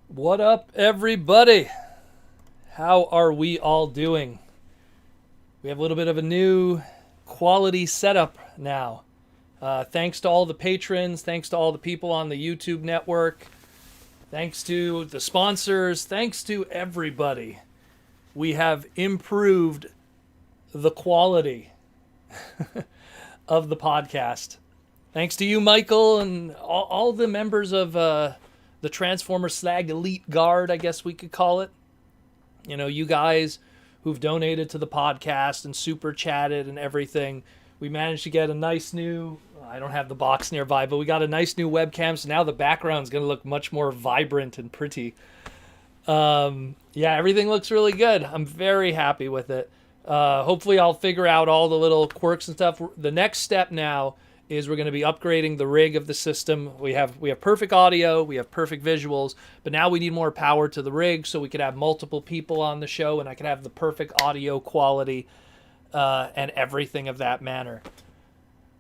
What up, everybody? How are we all doing? We have a little bit of a new quality setup now. Thanks to all the patrons, thanks to all the people on the YouTube network, thanks to the sponsors, thanks to everybody. We have improved the quality of the podcast. Thanks to you, Michael, and all the members of the Transformer Slag Elite Guard, I guess we could call it. You know, you guys who've donated to the podcast and super chatted and everything. We managed to get a nice new, I don't have the box nearby, but we got a nice new webcam, so now the background's going to look much more vibrant and pretty. Yeah, everything looks really good. I'm very happy with it. Hopefully I'll figure out all the little quirks and stuff. The next step now is we're going to be upgrading the rig of the system. We have perfect audio, we have perfect visuals, but now we need more power to the rig so we could have multiple people on the show and I could have the perfect audio quality and everything of that manner.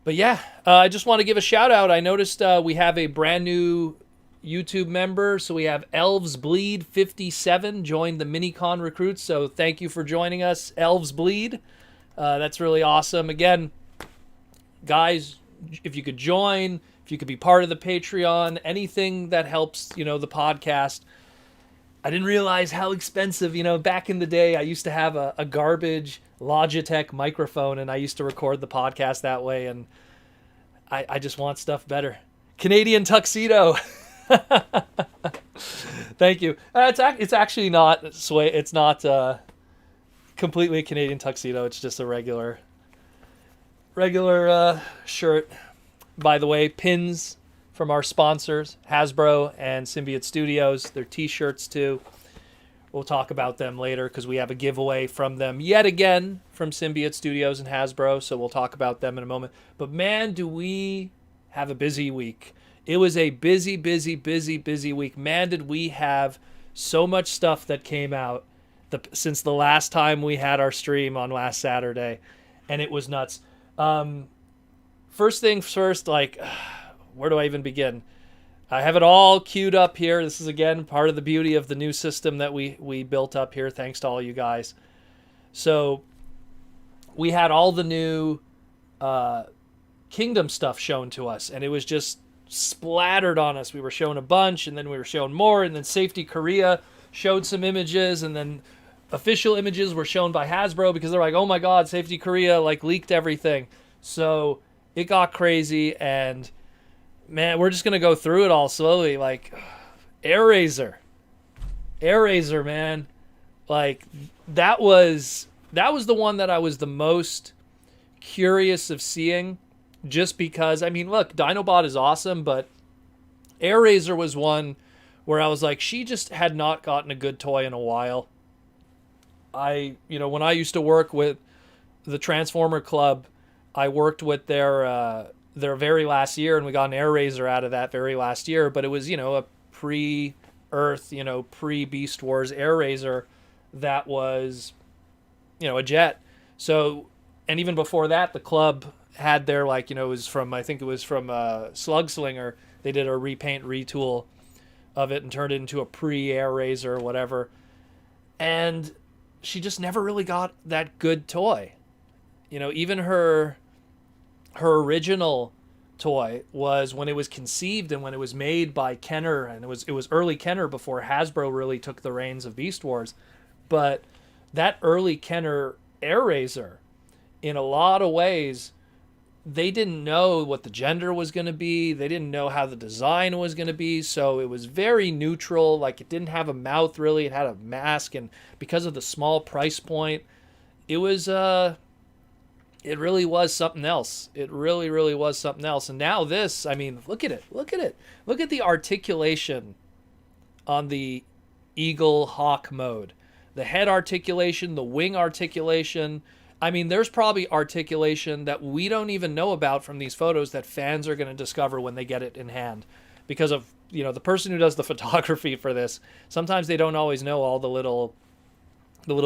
But yeah, I just want to give a shout out. I noticed we have a brand new YouTube member. So we have Elves Bleed 57 joined the Minicon recruits. So thank you for joining us, Elves Bleed. That's really awesome. Again, guys, if you could join, if you could be part of the Patreon, anything that helps, the podcast. I didn't realize how expensive, back in the day, I used to have a garbage Logitech microphone and I used to record the podcast that way. And I just want stuff better. Canadian Tuxedo. Thank you. It's actually not, it's not completely a Canadian Tuxedo. It's just a regular shirt. By the way, pins from our sponsors, Hasbro and Symbiote Studios. They're t-shirts too. We'll talk about them later because we have a giveaway from them yet again from Symbiote Studios and Hasbro, so we'll talk about them in a moment. But man, do we have a busy week. It was a busy week. Man, did we have so much stuff that came out since the last time we had our stream on last Saturday, and it was nuts. First things first, where do I even begin? I have it all queued up here. This is, again, part of the beauty of the new system that we built up here, thanks to all you guys. So we had all the new Kingdom stuff shown to us, and it was just splattered on us. We were shown a bunch, and then we were shown more, and then Safety Korea showed some images, and then official images were shown by Hasbro because they're like, oh my god, Safety Korea leaked everything. So it got crazy, and man, we're just gonna go through it all slowly. Airazor, man, that was the one that I was the most curious of seeing, just because, look, Dinobot is awesome, but Airazor was one where I was like, she just had not gotten a good toy in a while. When I used to work with the Transformer Club, I worked with their very last year, and we got an Airazor out of that very last year, but it was, a pre-Earth, pre-Beast Wars Airazor that was, a jet. So, and even before that, the club had their, it was from, I think it was from Slug Slinger. They did a repaint, retool of it and turned it into a pre-Airazor or whatever. And she just never really got that good toy. Even her original toy was when it was conceived and when it was made by Kenner, and it was early Kenner before Hasbro really took the reins of Beast Wars. But that early Kenner Airazor, in a lot of ways, they didn't know what the gender was going to be. They didn't know how the design was going to be. So it was very neutral. It didn't have a mouth really. It had a mask. And because of the small price point, it was, it really was something else. It really, really was something else. And now this, look at it. Look at it. Look at the articulation on the Eagle Hawk mode. The head articulation, the wing articulation. There's probably articulation that we don't even know about from these photos that fans are going to discover when they get it in hand. Because of, the person who does the photography for this, sometimes they don't always know all the little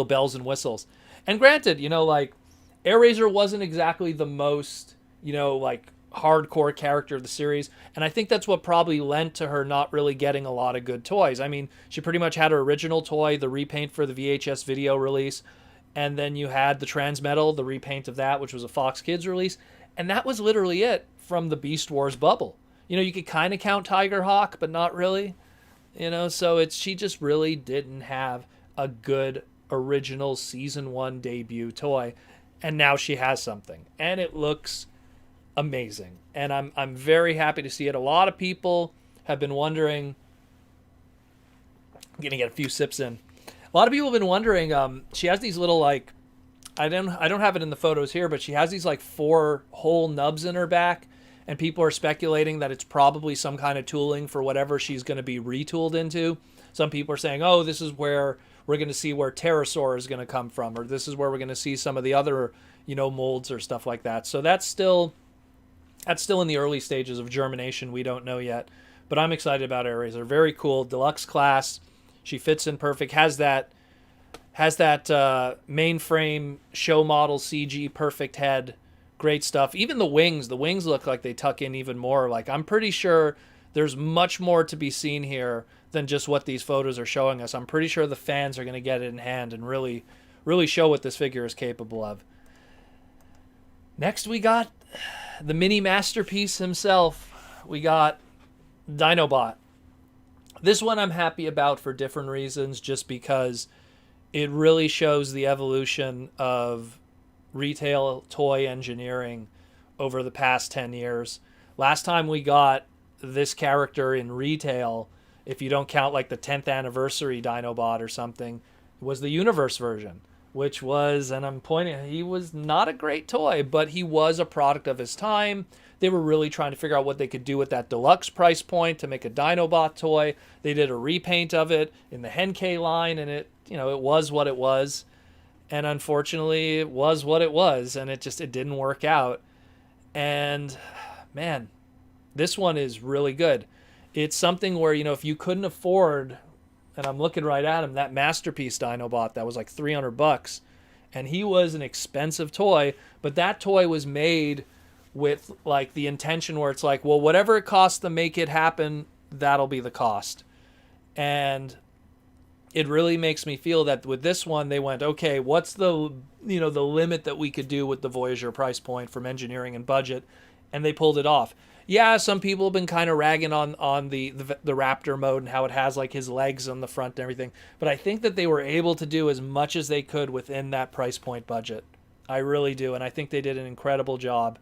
bells and whistles. And granted, Airazor wasn't exactly the most, hardcore character of the series. And I think that's what probably lent to her not really getting a lot of good toys. I mean, she pretty much had her original toy, the repaint for the VHS video release. And then you had the Transmetal, the repaint of that, which was a Fox Kids release. And that was literally it from the Beast Wars bubble. You know, you could kind of count Tiger Hawk, but not really. You know, so she just really didn't have a good original season 1 debut toy. And now she has something. And it looks amazing. And I'm very happy to see it. A lot of people have been wondering. I'm gonna get a few sips in. A lot of people have been wondering. She has these little, like, I don't have it in the photos here, but she has these like 4 hole nubs in her back, and people are speculating that it's probably some kind of tooling for whatever she's going to be retooled into. Some people are saying, oh, this is where we're going to see where Pterosaur is going to come from, or this is where we're going to see some of the other, you know, molds or stuff like that. So that's still in the early stages of germination. We don't know yet, but I'm excited about Airazor. Very cool, deluxe class. She fits in perfect. Has that mainframe show model CG perfect head. Great stuff. Even the wings look like they tuck in even more. Like, I'm pretty sure there's much more to be seen here than just what these photos are showing us. I'm pretty sure the fans are going to get it in hand and really, really show what this figure is capable of. Next, we got the mini masterpiece himself. We got Dinobot. This one I'm happy about for different reasons, just because it really shows the evolution of retail toy engineering over the past 10 years. Last time we got this character in retail, if you don't count like the 10th anniversary Dinobot or something, was the Universe version, which was, and I'm pointing, he was not a great toy, but he was a product of his time. They were really trying to figure out what they could do with that deluxe price point to make a Dinobot toy. They did a repaint of it in the Henkei line, and it was what it was. And unfortunately, it was what it was, and it didn't work out. And man, this one is really good. It's something where, you know, if you couldn't afford, and I'm looking right at him, that Masterpiece Dinobot that was like $300, and he was an expensive toy, but that toy was made with like the intention where it's like, well, whatever it costs to make it happen, that'll be the cost. And it really makes me feel that with this one, they went, okay, what's the limit that we could do with the Voyager price point from engineering and budget? And they pulled it off. Yeah, some people have been kind of ragging on the Raptor mode and how it has like his legs on the front and everything. But I think that they were able to do as much as they could within that price point budget. I really do. And I think they did an incredible job.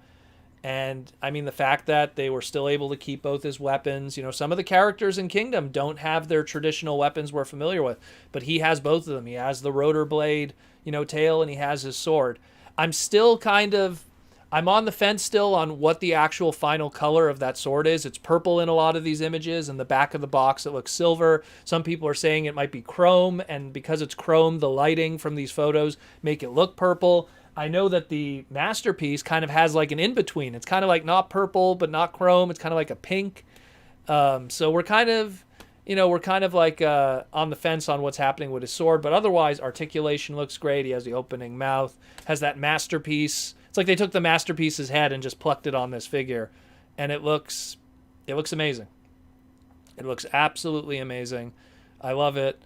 And I mean, the fact that they were still able to keep both his weapons, you know, some of the characters in Kingdom don't have their traditional weapons we're familiar with, but he has both of them. He has the rotor blade, you know, tail, and he has his sword. I'm on the fence still on what the actual final color of that sword is. It's purple in a lot of these images. In the back of the box, it looks silver. Some people are saying it might be chrome, and because it's chrome, the lighting from these photos make it look purple. I know that the Masterpiece kind of has like an in-between. It's kind of like not purple, but not chrome. It's kind of like a pink. So we're kind of like on the fence on what's happening with his sword. But otherwise, articulation looks great. He has the opening mouth. Has that Masterpiece. It's like they took the Masterpiece's head and just plucked it on this figure. And it looks amazing. It looks absolutely amazing. I love it.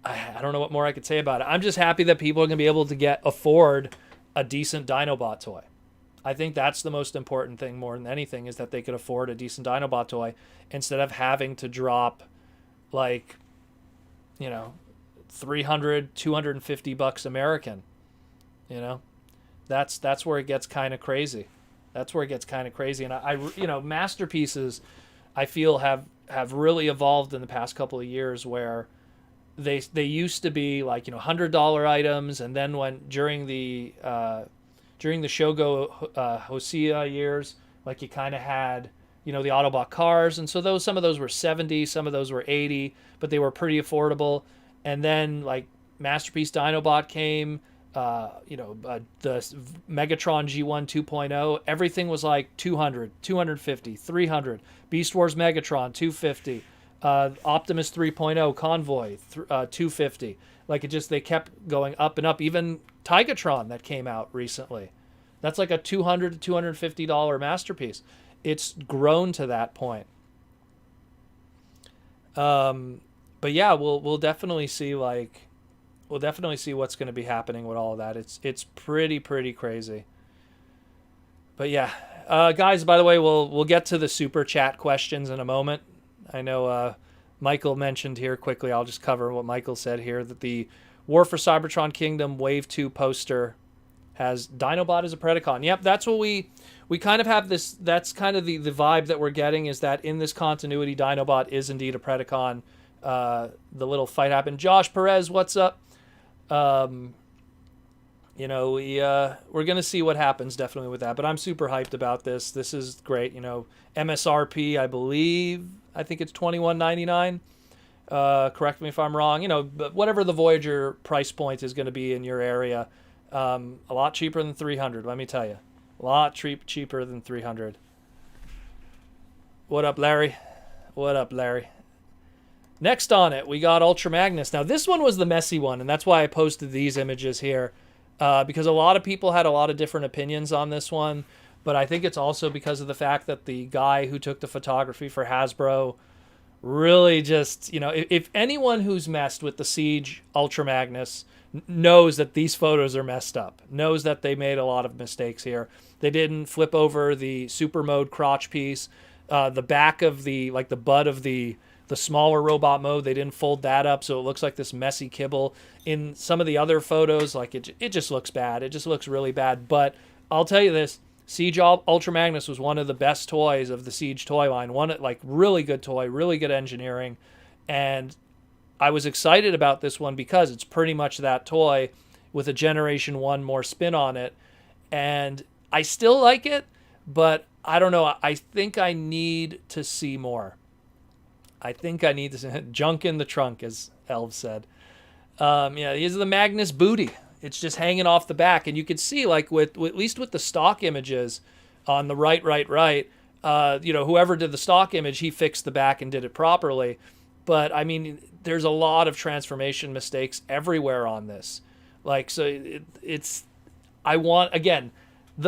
I don't know what more I could say about it. I'm just happy that people are going to be able to afford a decent Dinobot toy. I think that's the most important thing more than anything, is that they could afford a decent Dinobot toy instead of having to drop like, you know, $300, $250 American. You know, that's where it gets kind of crazy. That's where it gets kind of crazy. And I Masterpieces, I feel have really evolved in the past couple of years, where they used to be like, you know, $100 items, and then during the Shogo Hosea years, like you kind of had, you know, the Autobot cars, and so some of those were 70, some of those were 80, but they were pretty affordable. And then like Masterpiece Dinobot came, the Megatron G1 2.0, everything was like 200, 250, 300. Beast Wars Megatron 250. Optimus 3.0 Convoy 250. Like they kept going up and up. Even Tigatron that came out recently, That's like a $200 to $250 masterpiece. It's grown to that point. But yeah, we'll definitely see what's going to be happening with all of that. It's pretty crazy. But yeah, guys. By the way, we'll get to the super chat questions in a moment. I know Michael mentioned here quickly. I'll just cover what Michael said here, that the War for Cybertron Kingdom Wave 2 poster has Dinobot as a Predacon. Yep, that's what we kind of have this. That's kind of the vibe that we're getting, is that in this continuity, Dinobot is indeed a Predacon. The little fight happened. Josh Perez, what's up? We're going to see what happens definitely with that. But I'm super hyped about this. This is great. MSRP, I think it's $21.99. Correct me if I'm wrong. But whatever the Voyager price point is going to be in your area, a lot cheaper than $300. Let me tell you, a lot cheaper than $300. What up, Larry? What up, Larry? Next on it, we got Ultra Magnus. Now, this one was the messy one, and that's why I posted these images here, because a lot of people had a lot of different opinions on this one, but I think it's also because of the fact that the guy who took the photography for Hasbro really just, if anyone who's messed with the Siege Ultra Magnus knows that these photos are messed up, knows that they made a lot of mistakes here. They didn't flip over the super mode crotch piece, the back of the butt of the smaller robot mode, they didn't fold that up, so it looks like this messy kibble. In some of the other photos, it just looks bad. It just looks really bad. But I'll tell you this, Siege Ultra Magnus was one of the best toys of the Siege toy line. One, really good toy, really good engineering. And I was excited about this one because it's pretty much that toy with a Generation 1 more spin on it. And I still like it, but I don't know. I think I need to see more. I think I need to junk in the trunk, as Elv said. Here's the Magnus booty. It's just hanging off the back, and you can see, with at least with the stock images on the right. Whoever did the stock image, he fixed the back and did it properly. But I mean, there's a lot of transformation mistakes everywhere on this. The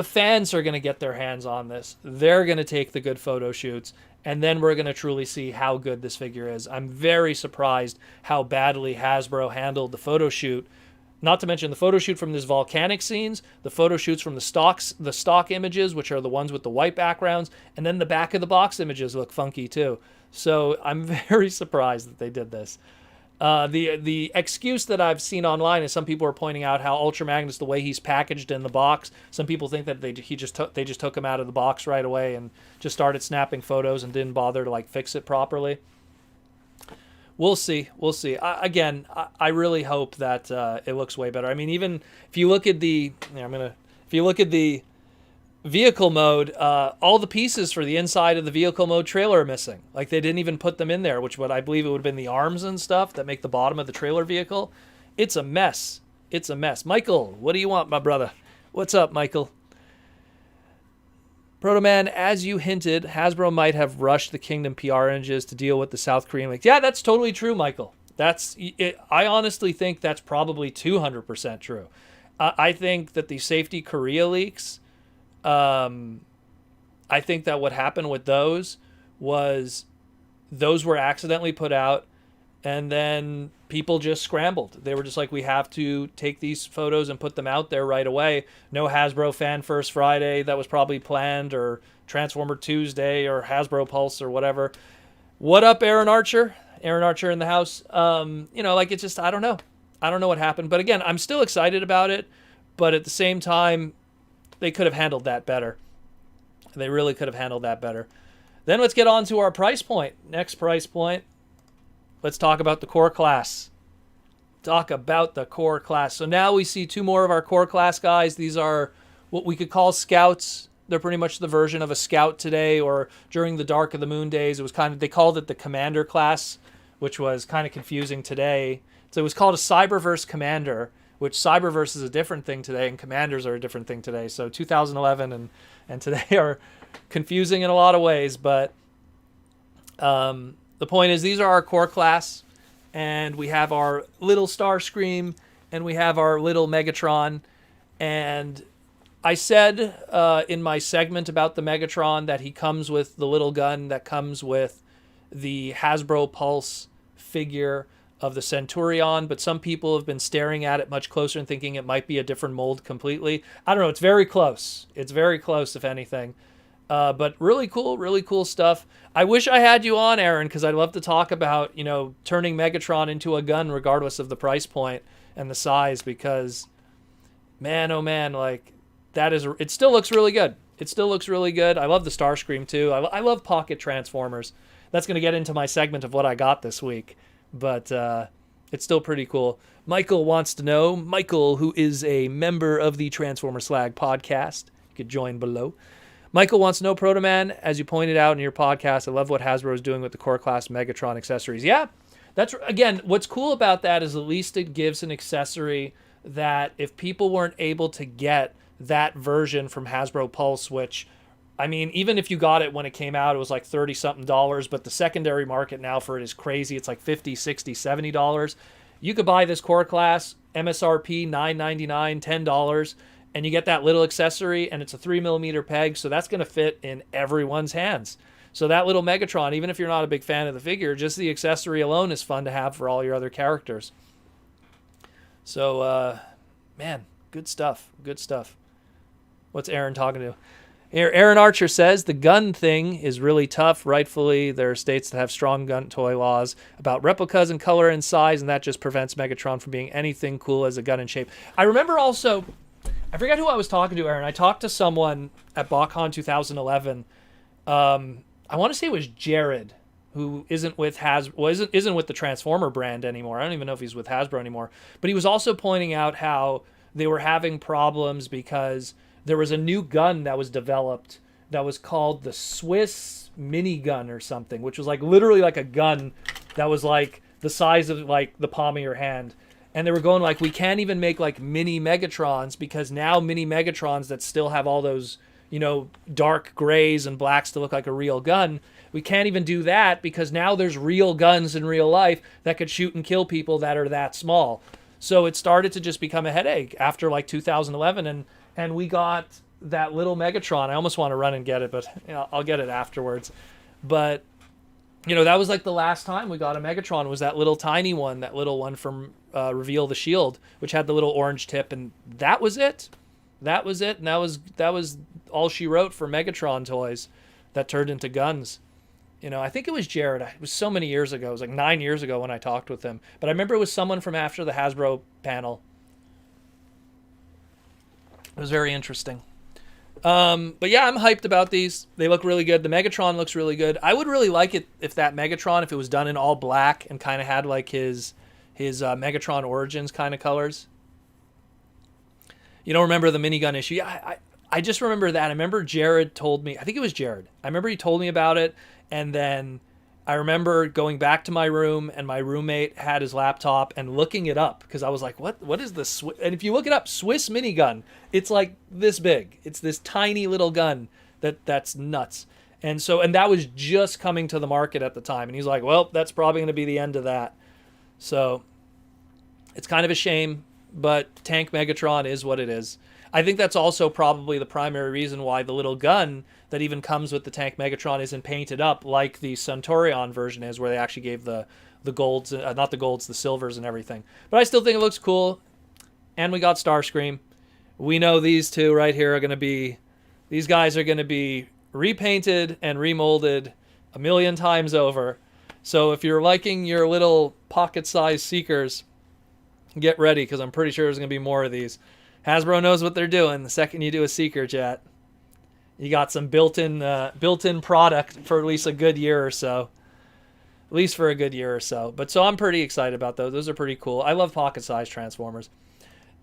fans are going to get their hands on this. They're going to take the good photo shoots. And then we're going to truly see how good this figure is. I'm very surprised how badly Hasbro handled the photo shoot. Not to mention the photo shoot from this volcanic scenes, the photo shoots from the stock images, which are the ones with the white backgrounds, and then the back of the box images look funky too. So I'm very surprised that they did this. The excuse that I've seen online is some people are pointing out how Ultra Magnus, the way he's packaged in the box, some people think that they just took him out of the box right away and just started snapping photos and didn't bother to fix it properly. We'll see. I really hope that it looks way better. I mean, even if you look at the vehicle mode, all the pieces for the inside of the vehicle mode trailer are missing. They didn't even put them in there, which I believe it would have been the arms and stuff that make the bottom of the trailer vehicle. It's a mess. Michael, what do you want, my brother? What's up, Michael? Protoman, as you hinted, Hasbro might have rushed the Kingdom PR images to deal with the South Korean leaks. Yeah, that's totally true, Michael. I honestly think that's probably 200% true. I think that the Safety Korea leaks, I think that what happened with those were accidentally put out, and then people just scrambled. They were just like, we have to take these photos and put them out there right away. No Hasbro Fan First Friday that was probably planned, or Transformer Tuesday, or Hasbro Pulse, or whatever. What up, Aaron Archer? Aaron Archer in the house. It's just, I don't know. I don't know what happened. But again, I'm still excited about it. But at the same time, they could have handled that better. They really could have handled that better. Then let's get on to our price point. Next price point. Let's talk about the core class. So now we see two more of our core class guys. These are what we could call scouts. They're pretty much the version of a scout today, or during the Dark of the Moon days. It was they called it the commander class, which was kind of confusing today. So it was called a Cyberverse commander, which Cyberverse is a different thing today, and commanders are a different thing today. So 2011 and today are confusing in a lot of ways, but the point is, these are our core class, and we have our little Starscream, and we have our little Megatron, and I said in my segment about the Megatron that he comes with the little gun that comes with the Hasbro Pulse figure of the Centurion, but some people have been staring at it much closer and thinking it might be a different mold completely. I don't know. It's very close. It's very close, if anything. But really cool stuff. I wish I had you on, Aaron, because I'd love to talk about, turning Megatron into a gun regardless of the price point and the size, because, man, oh man, like, it still looks really good. It still looks really good. I love the Starscream, too. I love pocket Transformers. That's going to get into my segment of what I got this week. But it's still pretty cool. Michael wants to know, Michael, who is a member of the Transformer Slag podcast, you could join below. Michael wants to know, Protoman, as you pointed out in your podcast, I love what Hasbro is doing with the core class Megatron accessories. Yeah, that's, again, what's cool about that is at least it gives an accessory that if people weren't able to get that version from Hasbro Pulse, which, I mean, even if you got it when it came out, it was like $30-something, but the secondary market now for it is crazy. It's like $50, $60, $70. You could buy this core class, MSRP $9.99, $10, and you get that little accessory, and it's a 3mm peg, so that's going to fit in everyone's hands. So that little Megatron, even if you're not a big fan of the figure, just the accessory alone is fun to have for all your other characters. So, man, good stuff. Good stuff. What's Aaron talking to? Here, Aaron Archer says, the gun thing is really tough. Rightfully, there are states that have strong gun toy laws about replicas in color and size, and that just prevents Megatron from being anything cool as a gun in shape. I remember also, I forget who I was talking to, Aaron. I talked to someone at BotCon 2011. I want to say it was Jared, who isn't with isn't with the Transformer brand anymore. I don't even know if he's with Hasbro anymore. But he was also pointing out how they were having problems because there was a new gun that was developed that was called the Swiss minigun or something, which was like literally like a gun that was like the size of like the palm of your hand. And they were going like, we can't even make like mini Megatrons because now mini Megatrons that still have all those, dark grays and blacks to look like a real gun, we can't even do that because now there's real guns in real life that could shoot and kill people that are that small. So it started to just become a headache after like 2011, and we got that little Megatron. I almost want to run and get it, but I'll get it afterwards. But, that was like the last time we got a Megatron was that little tiny one, that little one from Reveal the Shield, which had the little orange tip, and that was it. That was it, and that was all she wrote for Megatron toys that turned into guns. I think it was Jared. It was so many years ago. It was like 9 years ago when I talked with him. But I remember it was someone from after the Hasbro panel. It was very interesting. But yeah, I'm hyped about these. They look really good. The Megatron looks really good. I would really like it if that Megatron, if it was done in all black and kind of had like his Megatron Origins kind of colors. Remember the minigun issue? Yeah, I just remember that. I remember Jared told me, I think it was Jared. I remember he told me about it, and then I remember going back to my room, and my roommate had his laptop and looking it up because I was like, what is this? And if you look it up, Swiss minigun, it's like this big. It's this tiny little gun that's nuts. And that was just coming to the market at the time. And he's like, well, that's probably going to be the end of that. So it's kind of a shame, but Tank Megatron is what it is. I think that's also probably the primary reason why the little gun that even comes with the Tank Megatron isn't painted up like the Centurion version is, where they actually gave the golds, not the golds, the silvers and everything. But I still think it looks cool. And we got Starscream. We know these two right here are going to be, these guys are going to be repainted and remolded a million times over. So if you're liking your little pocket-sized Seekers, get ready, because I'm pretty sure there's going to be more of these. Hasbro knows what they're doing. The second you do a Seeker Jet, you got some built-in product for at least a good year or so. At least for a good year or so. But so I'm pretty excited about those. Those are pretty cool. I love pocket-sized Transformers.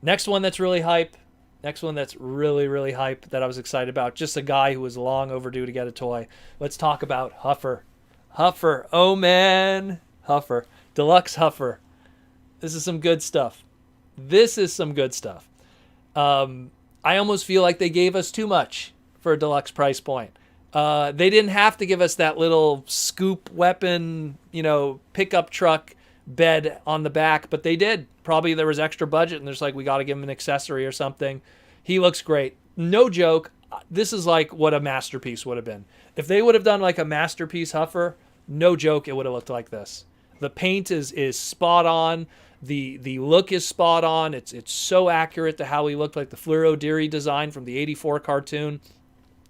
Next one that's really hype. Next one that's really, really hype that I was excited about. Just a guy who was long overdue to get a toy. Let's talk about Huffer. Huffer. Oh, man. Huffer. Deluxe Huffer. This is some good stuff. This is some good stuff. I almost feel like they gave us too much for a deluxe price point. They didn't have to give us that little scoop weapon, pickup truck bed on the back, but they did. Probably there was extra budget, and there's like, we got to give him an accessory or something. He looks great. no joke, this is like what a masterpiece would have been. If they would have done like a masterpiece Huffer, no joke, it would have looked like this. The paint is spot on. The look is spot on. It's so accurate to how he looked, like the Fluoro Deary design from the 84 cartoon.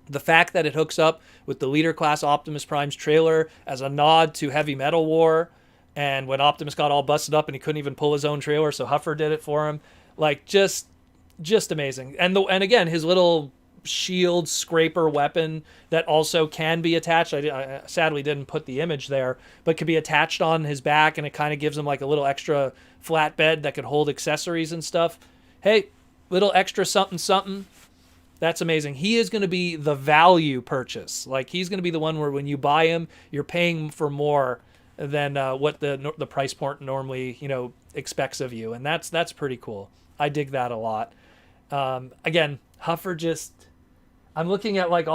The fact that it hooks up with the Leader Class Optimus Prime's trailer as a nod to Heavy Metal War, and when Optimus got all busted up and he couldn't even pull his own trailer, so Huffer did it for him. Like, just amazing. And again, his little shield scraper weapon that also can be attached. I sadly didn't put the image there, but could be attached on his back, and it kind of gives him like a little extra flatbed that could hold accessories and stuff. Hey, little extra something something. That's amazing. He is going to be the value purchase. Like, he's going to be the one where when you buy him, you're paying for more than what the price point normally, expects of you. And that's pretty cool. I dig that a lot. Again, Huffer just, I'm looking at like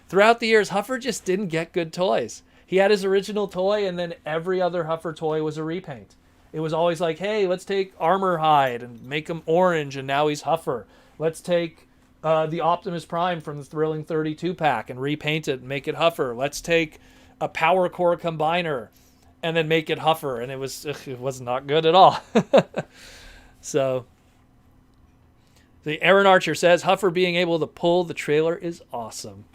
throughout the years, Huffer just didn't get good toys. He had his original toy, and then every other Huffer toy was a repaint. It was always like, hey, let's take Armor Hide and make him orange, and now he's Huffer. Let's take the Optimus Prime from the Thrilling 32 pack and repaint it and make it Huffer. Let's take a Power Core Combiner and then make it Huffer. And it was not good at all. So the Aaron Archer says, Huffer being able to pull the trailer is awesome.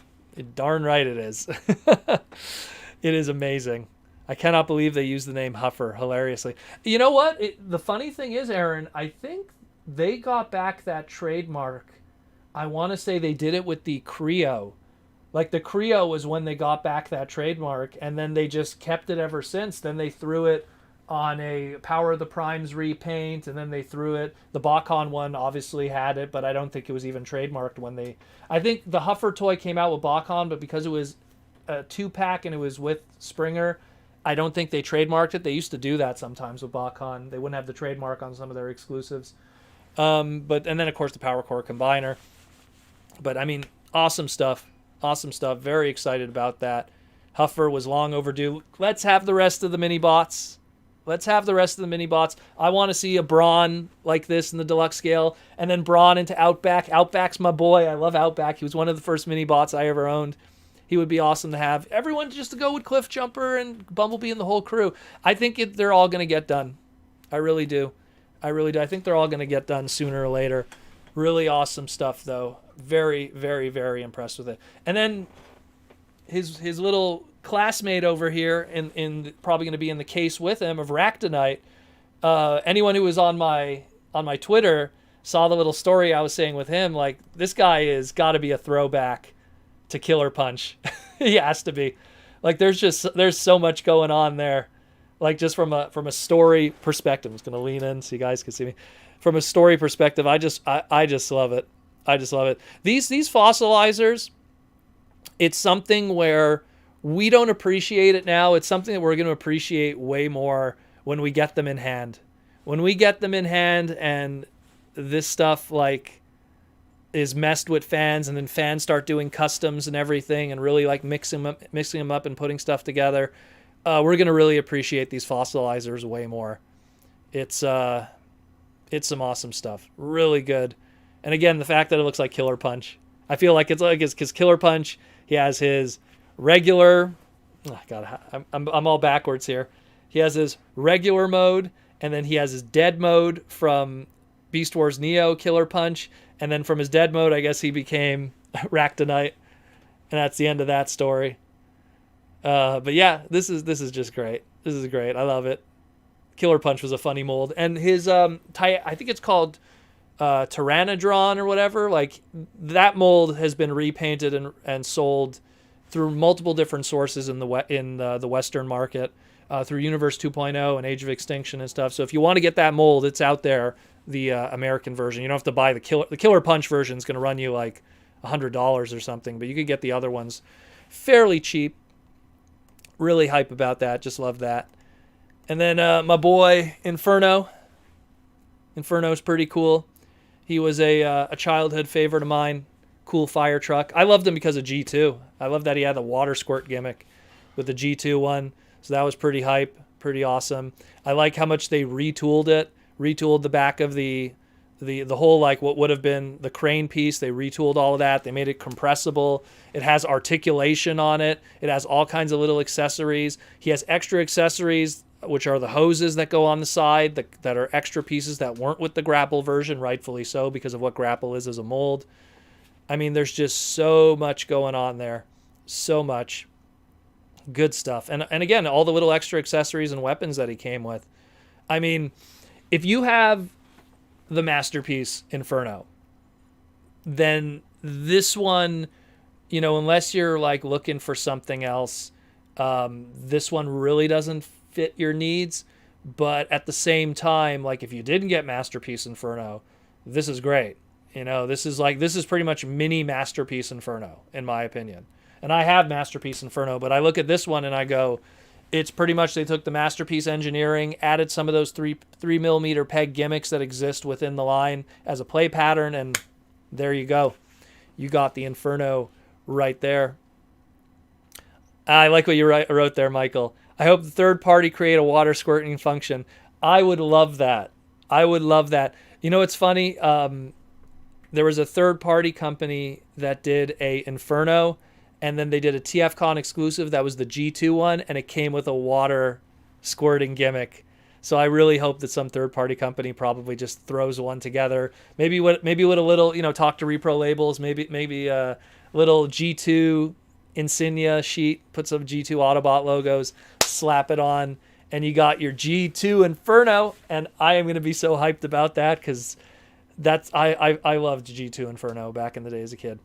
Darn right it is. It is amazing. I cannot believe they used the name Huffer hilariously. You know what? The funny thing is, Aaron, I think they got back that trademark. I want to say they did it with the Creo. Like, the Creo was when they got back that trademark, and then they just kept it ever since. Then they threw it on a Power of the Primes repaint, and then they threw it. The Bakon one obviously had it, but I don't think it was even trademarked when they... I think the Huffer toy came out with Bakon, but because it was a 2-pack and it was with Springer, I don't think they trademarked it. They used to do that sometimes with Bakon. They wouldn't have the trademark on some of their exclusives. And then, of course, the Power Core Combiner. But, I mean, awesome stuff. Awesome stuff. Very excited about that. Huffer was long overdue. Let's have the rest of the mini-bots. I want to see a Brawn like this in the deluxe scale, and then Brawn into Outback. Outback's my boy. I love Outback. He was one of the first mini-bots I ever owned. He would be awesome to have. Everyone just to go with Cliff Jumper and Bumblebee and the whole crew. I think they're all going to get done. I really do. I think they're all going to get done sooner or later. Really awesome stuff, though. Very, very, very impressed with it. And then his little classmate over here, in probably going to be in the case with him, of Ractonite. Anyone who was on my Twitter saw the little story I was saying with him. Like, this guy is got to be a throwback to Killer Punch. He has to be. Like, there's so much going on there. Like, just from a story perspective. I'm just gonna lean in so you guys can see me. From a story perspective, I just love it. I just love it. These fossilizers, it's something where we don't appreciate it now. It's something that we're going to appreciate way more when we get them in hand. When we get them in hand and this stuff like is messed with fans, and then fans start doing customs and everything and really like mixing them up and putting stuff together, we're going to really appreciate these fossilizers way more. It's some awesome stuff. Really good. And again, the fact that it looks like Killer Punch. I feel like it's because Killer Punch, he has his regular... Oh God, I'm all backwards here. He has his regular mode, and then he has his dead mode from Beast Wars Neo Killer Punch, and then from his dead mode, I guess he became Ractonite, and that's the end of that story. But yeah, this is just great. This is great. I love it. Killer Punch was a funny mold, and his I think it's called Tyrannodron or whatever. Like, that mold has been repainted and sold through multiple different sources in the Western market, through Universe 2.0 and Age of Extinction and stuff. So if you want to get that mold, it's out there. The American version. You don't have to buy the Killer Punch version. Is going to run you like $100 or something, but you could get the other ones fairly cheap. Really hype about that. Just love that. And then my boy Inferno. Inferno's pretty cool. He was a childhood favorite of mine. Cool fire truck. I loved him because of G2. I love that he had the water squirt gimmick with the G2 one. So that was pretty hype. Pretty awesome. I like how much they retooled it. Retooled the back of the the whole, like, what would have been the crane piece. They retooled all of that. They made it compressible. It has articulation on it. It has all kinds of little accessories. He has extra accessories, which are the hoses that go on the side that are extra pieces that weren't with the grapple version, rightfully so, because of what grapple is as a mold. I mean, there's just so much going on there. So much good stuff. And again, all the little extra accessories and weapons that he came with. I mean, if you have the Masterpiece Inferno, then this one, you know, unless you're like looking for something else, this one really doesn't fit your needs. But at the same time, like, if you didn't get Masterpiece Inferno, this is great. You know, this is pretty much mini Masterpiece Inferno, in my opinion. And I have Masterpiece Inferno, but I look at this one and I go, it's pretty much, they took the Masterpiece engineering, added some of those 3mm peg gimmicks that exist within the line as a play pattern, and there you go. You got the Inferno right there. I like what you wrote there, Michael. I hope the third party create a water squirting function. I would love that. I would love that. You know, it's funny. There was a third party company that did a Inferno, and then they did a TFCon exclusive that was the G2 one, and it came with a water squirting gimmick. So I really hope that some third party company probably just throws one together. Maybe with a little, you know, talk to repro labels. Maybe a little G2 insignia sheet. Put some G2 Autobot logos. Slap it on, and you got your G2 Inferno. And I am going to be so hyped about that, because I loved G2 Inferno back in the day as a kid.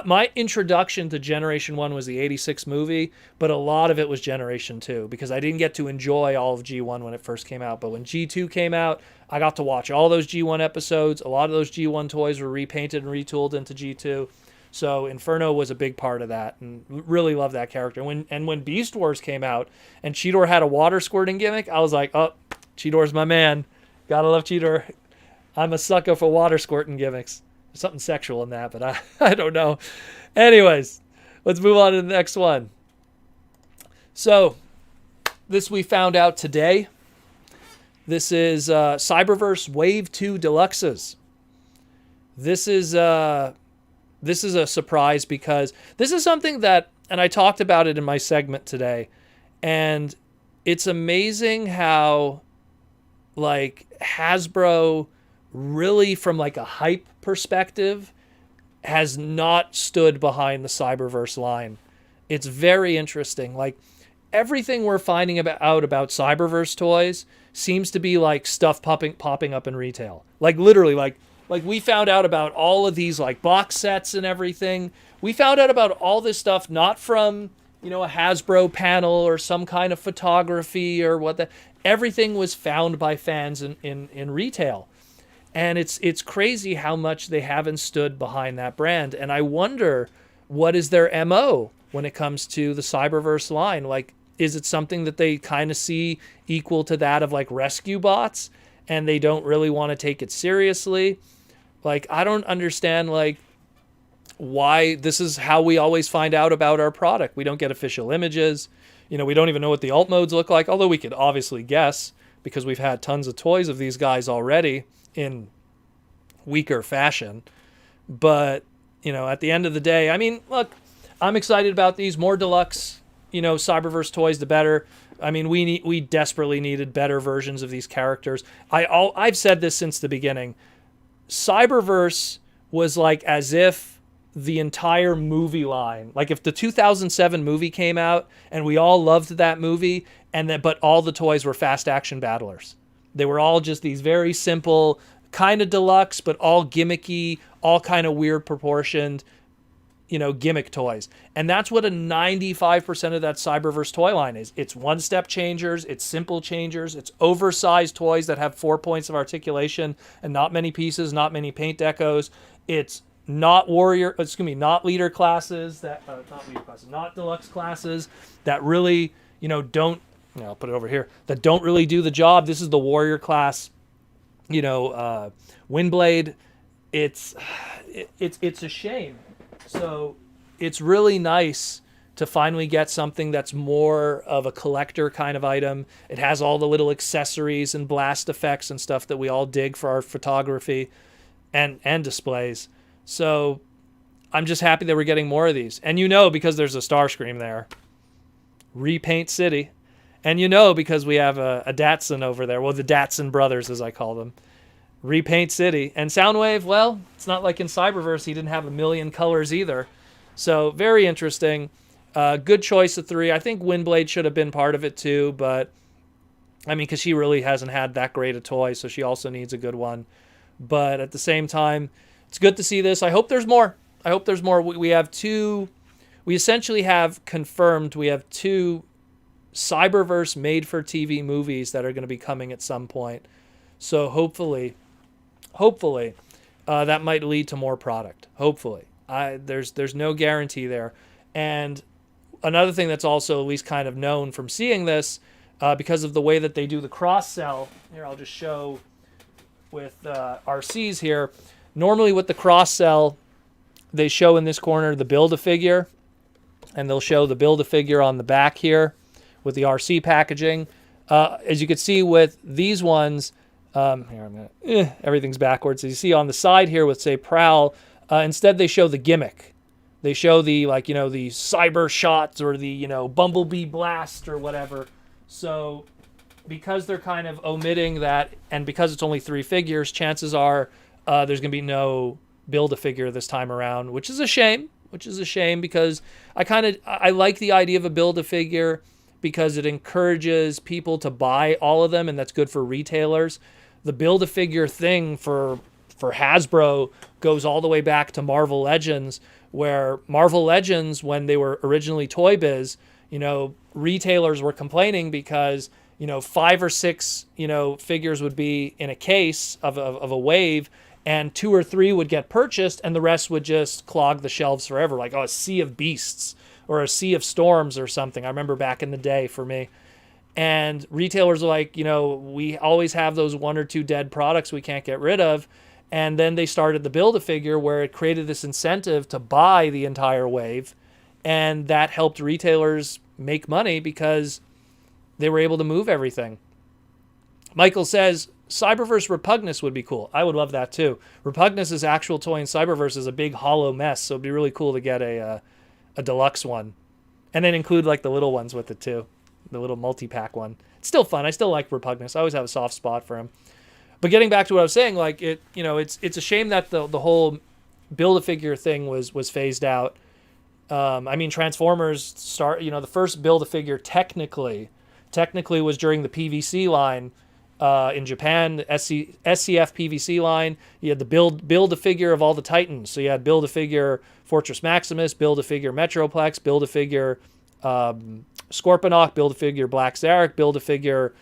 My introduction to Generation 1 was the 86 movie, but a lot of it was Generation 2, because I didn't get to enjoy all of G1 when it first came out. But when G2 came out, I got to watch all those G1 episodes. A lot of those G1 toys were repainted and retooled into G2. So Inferno was a big part of that, and really loved that character. When Beast Wars came out and Cheetor had a water squirting gimmick, I was like, oh, Cheetor's my man. Gotta love Cheetor. I'm a sucker for water squirting gimmicks. There's something sexual in that, but I don't know. Anyways, let's move on to the next one. So, this we found out today. This is Cyberverse Wave 2 Deluxes. This is a surprise, because this is something that, and I talked about it in my segment today, and it's amazing how, like, Hasbro really, from like a hype perspective, has not stood behind the Cyberverse line. It's very interesting. Like, everything we're finding out about Cyberverse toys seems to be like stuff popping up in retail. Like, literally, like we found out about all of these like box sets and everything. We found out about all this stuff not from, you know, a Hasbro panel or some kind of photography or what that. Everything was found by fans in retail. And it's crazy how much they haven't stood behind that brand. And I wonder, what is their MO when it comes to the Cyberverse line? Like, is it something that they kind of see equal to that of like rescue bots, and they don't really want to take it seriously? Like, I don't understand, like, why this is how we always find out about our product. We don't get official images. You know, we don't even know what the alt modes look like, although we could obviously guess, because we've had tons of toys of these guys already in weaker fashion. But, you know, at the end of the day, I mean, look, I'm excited about these. More deluxe, you know, Cyberverse toys, the better. I mean, we desperately needed better versions of these characters. I've said this since the beginning. Cyberverse was like as if the entire movie line, like if the 2007 movie came out and we all loved that movie, but all the toys were fast action battlers. They were all just these very simple, kind of deluxe, but all gimmicky, all kind of weird proportioned, you know, gimmick toys. And that's what a 95% of that Cyberverse toy line is. It's one-step changers, it's simple changers, it's oversized toys that have 4 points of articulation and not many pieces, not many paint decos. It's not leader classes, not deluxe classes that really, you know, I'll put it over here, that don't really do the job. This is the warrior class, you know, Windblade. It's a shame. So it's really nice to finally get something that's more of a collector kind of item. It has all the little accessories and blast effects and stuff that we all dig for our photography. and displays. So I'm just happy that we're getting more of these. And you know, because there's a Starscream there. Repaint City. And you know, because we have a Datsun over there. Well, the Datsun brothers, as I call them. Repaint City. And Soundwave, well, it's not like in Cyberverse. He didn't have a million colors either. So very interesting. Good choice of 3. I think Windblade should have been part of it too. But, I mean, because she really hasn't had that great a toy. So she also needs a good one. But at the same time, it's good to see this. I hope there's more. I hope there's more. We have 2... We essentially have confirmed we have 2 Cyberverse made-for-TV movies that are going to be coming at some point. So hopefully, that might lead to more product. Hopefully. There's no guarantee there. And another thing that's also at least kind of known from seeing this, because of the way that they do the cross-sell. Here, I'll just show with RCs here. Normally with the cross-sell, they show in this corner the Build-A-Figure. And they'll show the Build-A-Figure on the back here with the RC packaging. As you can see with these ones, everything's backwards. As you see on the side here with, say, Prowl, instead they show the gimmick. They show the, the cyber shots or the, Bumblebee blast or whatever. So because they're kind of omitting that, and because it's only 3 figures, chances are there's going to be no Build-A-Figure this time around, which is a shame. Because I like the idea of a Build-A-Figure because it encourages people to buy all of them, and that's good for retailers. The Build-A-Figure thing for Hasbro goes all the way back to Marvel Legends, where Marvel Legends, when they were originally Toy Biz, retailers were complaining because 5 or 6 figures would be in a case of a wave, and 2 or 3 would get purchased, and the rest would just clog the shelves forever, like a Sea of Beasts or a Sea of Storms or something. I remember back in the day for me. And retailers are like, we always have those 1 or 2 dead products we can't get rid of. And then they started the Build-A-Figure, where it created this incentive to buy the entire wave. And that helped retailers make money because they were able to move everything. Michael says, Cyberverse Repugnus would be cool. I would love that too. Repugnus's actual toy in Cyberverse is a big hollow mess, so it'd be really cool to get a deluxe one. And then include the little ones with it too. The little multi-pack one. It's still fun. I still like Repugnus. I always have a soft spot for him. But getting back to what I was saying, it's a shame that the whole Build-A-Figure thing was phased out. Transformers the first Build-A-Figure technically was during the PVC line. In Japan, the SCF PVC line, you had the Build-A-Figure of all the Titans. So you had Build-A-Figure Fortress Maximus, Build-A-Figure Metroplex, Build-A-Figure Scorponok, Build-A-Figure Black Zarek, Build-A-Figure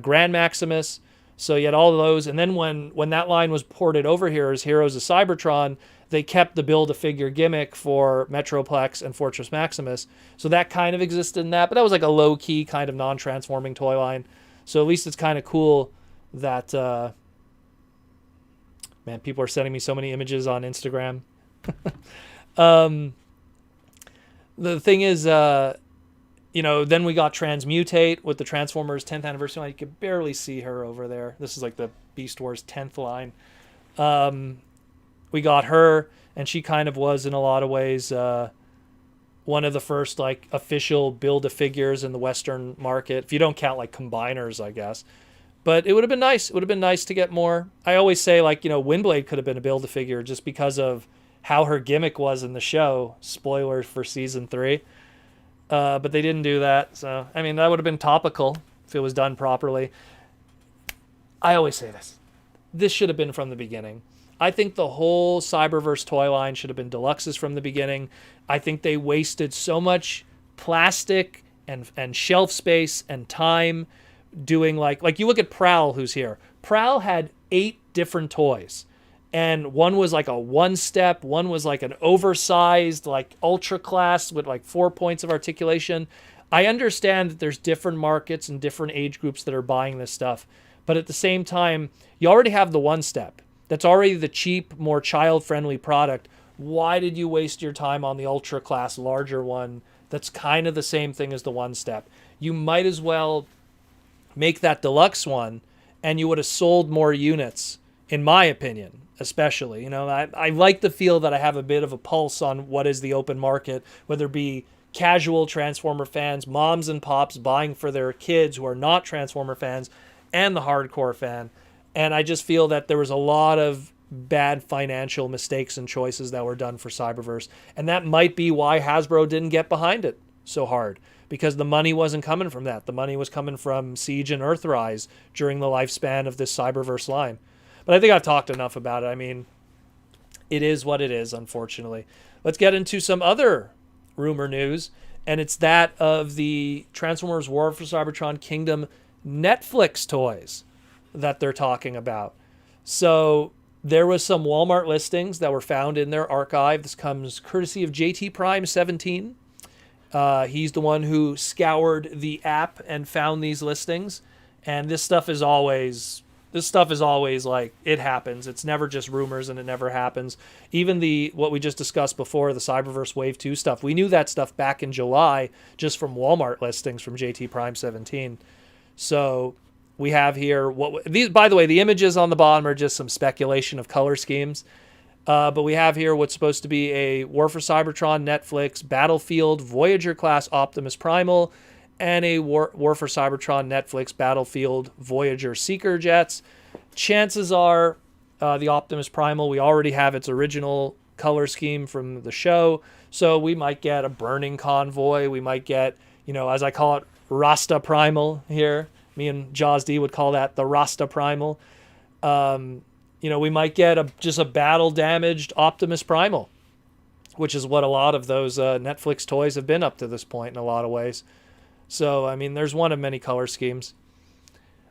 Grand Maximus. So you had all of those. And then when that line was ported over here as Heroes of Cybertron, they kept the Build-A-Figure gimmick for Metroplex and Fortress Maximus. So that kind of existed in that. But that was like a low-key kind of non-transforming toy line. So at least it's kind of cool that, people are sending me so many images on Instagram. The thing is, then we got Transmutate with the Transformers 10th anniversary line. You can barely see her over there. This is like the Beast Wars 10th line. We got her, and she kind of was in a lot of ways one of the first official Build-A-Figures in the Western market, if you don't count combiners, I guess. But it would have been nice. It would have been nice to get more. I always say Windblade could have been a Build-A-Figure just because of how her gimmick was in the show. Spoilers for season 3. But they didn't do that. So, that would have been topical if it was done properly. I always say this. This should have been from the beginning. I think the whole Cyberverse toy line should have been deluxes from the beginning. I think they wasted so much plastic and shelf space and time doing you look at Prowl, who's here. Prowl had 8 different toys. And one was a 1-step, one was an oversized, ultra class with 4 points of articulation. I understand that there's different markets and different age groups that are buying this stuff. But at the same time, you already have the 1-step. That's already the cheap, more child-friendly product. Why did you waste your time on the ultra class larger one that's kind of the same thing as the 1-step? You might as well make that deluxe one, and you would have sold more units, in my opinion. especially. I like to feel that I have a bit of a pulse on what is the open market, whether it be casual Transformer fans, moms and pops buying for their kids who are not Transformer fans, and the hardcore fan. And I just feel that there was a lot of bad financial mistakes and choices that were done for Cyberverse. And that might be why Hasbro didn't get behind it so hard, because the money wasn't coming from that. The money was coming from Siege and Earthrise during the lifespan of this Cyberverse line. But I think I've talked enough about it. I mean, it is what it is, unfortunately. Let's get into some other rumor news, and it's that of the Transformers War for Cybertron Kingdom Netflix toys that they're talking about. So there was some Walmart listings that were found in their archive. This comes courtesy of JT Prime 17. He's the one who scoured the app and found these listings. And this stuff is always like, it happens. It's never just rumors, and it never happens. Even what we just discussed before, the Cyberverse Wave 2 stuff, we knew that stuff back in July just from Walmart listings from JT Prime 17. So we have here by the way, the images on the bottom are just some speculation of color schemes. But we have here what's supposed to be a War for Cybertron Netflix Battlefield Voyager class Optimus Primal, and a War for Cybertron Netflix Battlefield Voyager Seeker jets. Chances are the Optimus Primal, we already have its original color scheme from the show, so we might get a burning convoy. We might get, as I call it, Rasta Primal here. Me and Jaws D would call that the Rasta Primal. We might get just a battle-damaged Optimus Primal, which is what a lot of those Netflix toys have been up to this point in a lot of ways. So, I mean, there's one of many color schemes.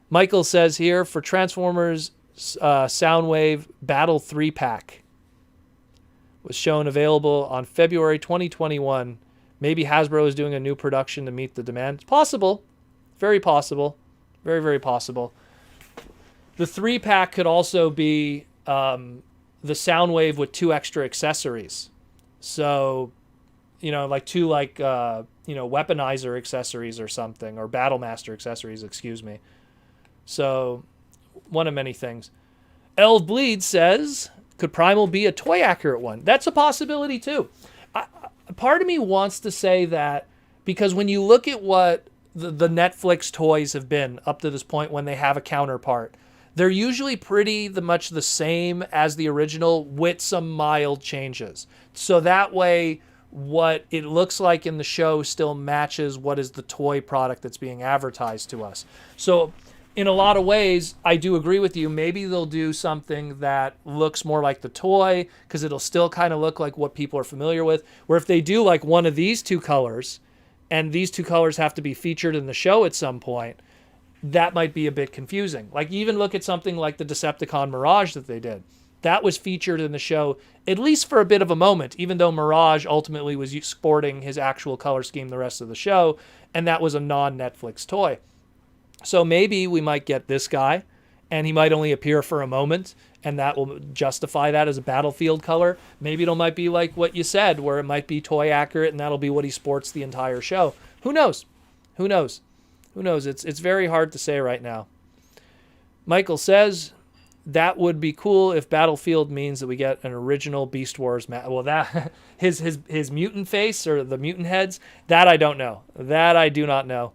Michael says here, for Transformers Soundwave Battle 3-pack was shown available on February 2021. Maybe Hasbro is doing a new production to meet the demand. It's possible. Very possible. Very, very possible. The 3-pack could also be the Soundwave with 2 extra accessories. So, like 2 weaponizer accessories or something, or Battlemaster accessories, excuse me. So, one of many things. Elv Bleed says, could Primal be a toy accurate one? That's a possibility too. Part of me wants to say that, because when you look at what the Netflix toys have been up to this point when they have a counterpart, they're usually pretty much the same as the original with some mild changes. So that way, what it looks like in the show still matches what is the toy product that's being advertised to us. So in a lot of ways, I do agree with you. Maybe they'll do something that looks more like the toy, because it'll still kind of look like what people are familiar with. Where if they do like one of these 2 colors, and these 2 colors have to be featured in the show at some point, that might be a bit confusing. Like, even look at something like the Decepticon Mirage that they did. That was featured in the show, at least for a bit of a moment, even though Mirage ultimately was sporting his actual color scheme the rest of the show, and that was a non-Netflix toy. So maybe we might get this guy, and he might only appear for a moment, and that will justify that as a Battlefield color. Maybe it might be like what you said, where it might be toy accurate, and that'll be what he sports the entire show. Who knows? Who knows? Who knows? It's very hard to say right now. Michael says, that would be cool if Battlefield means that we get an original Beast Wars well, that his mutant face or the mutant heads, that I don't know. That I do not know.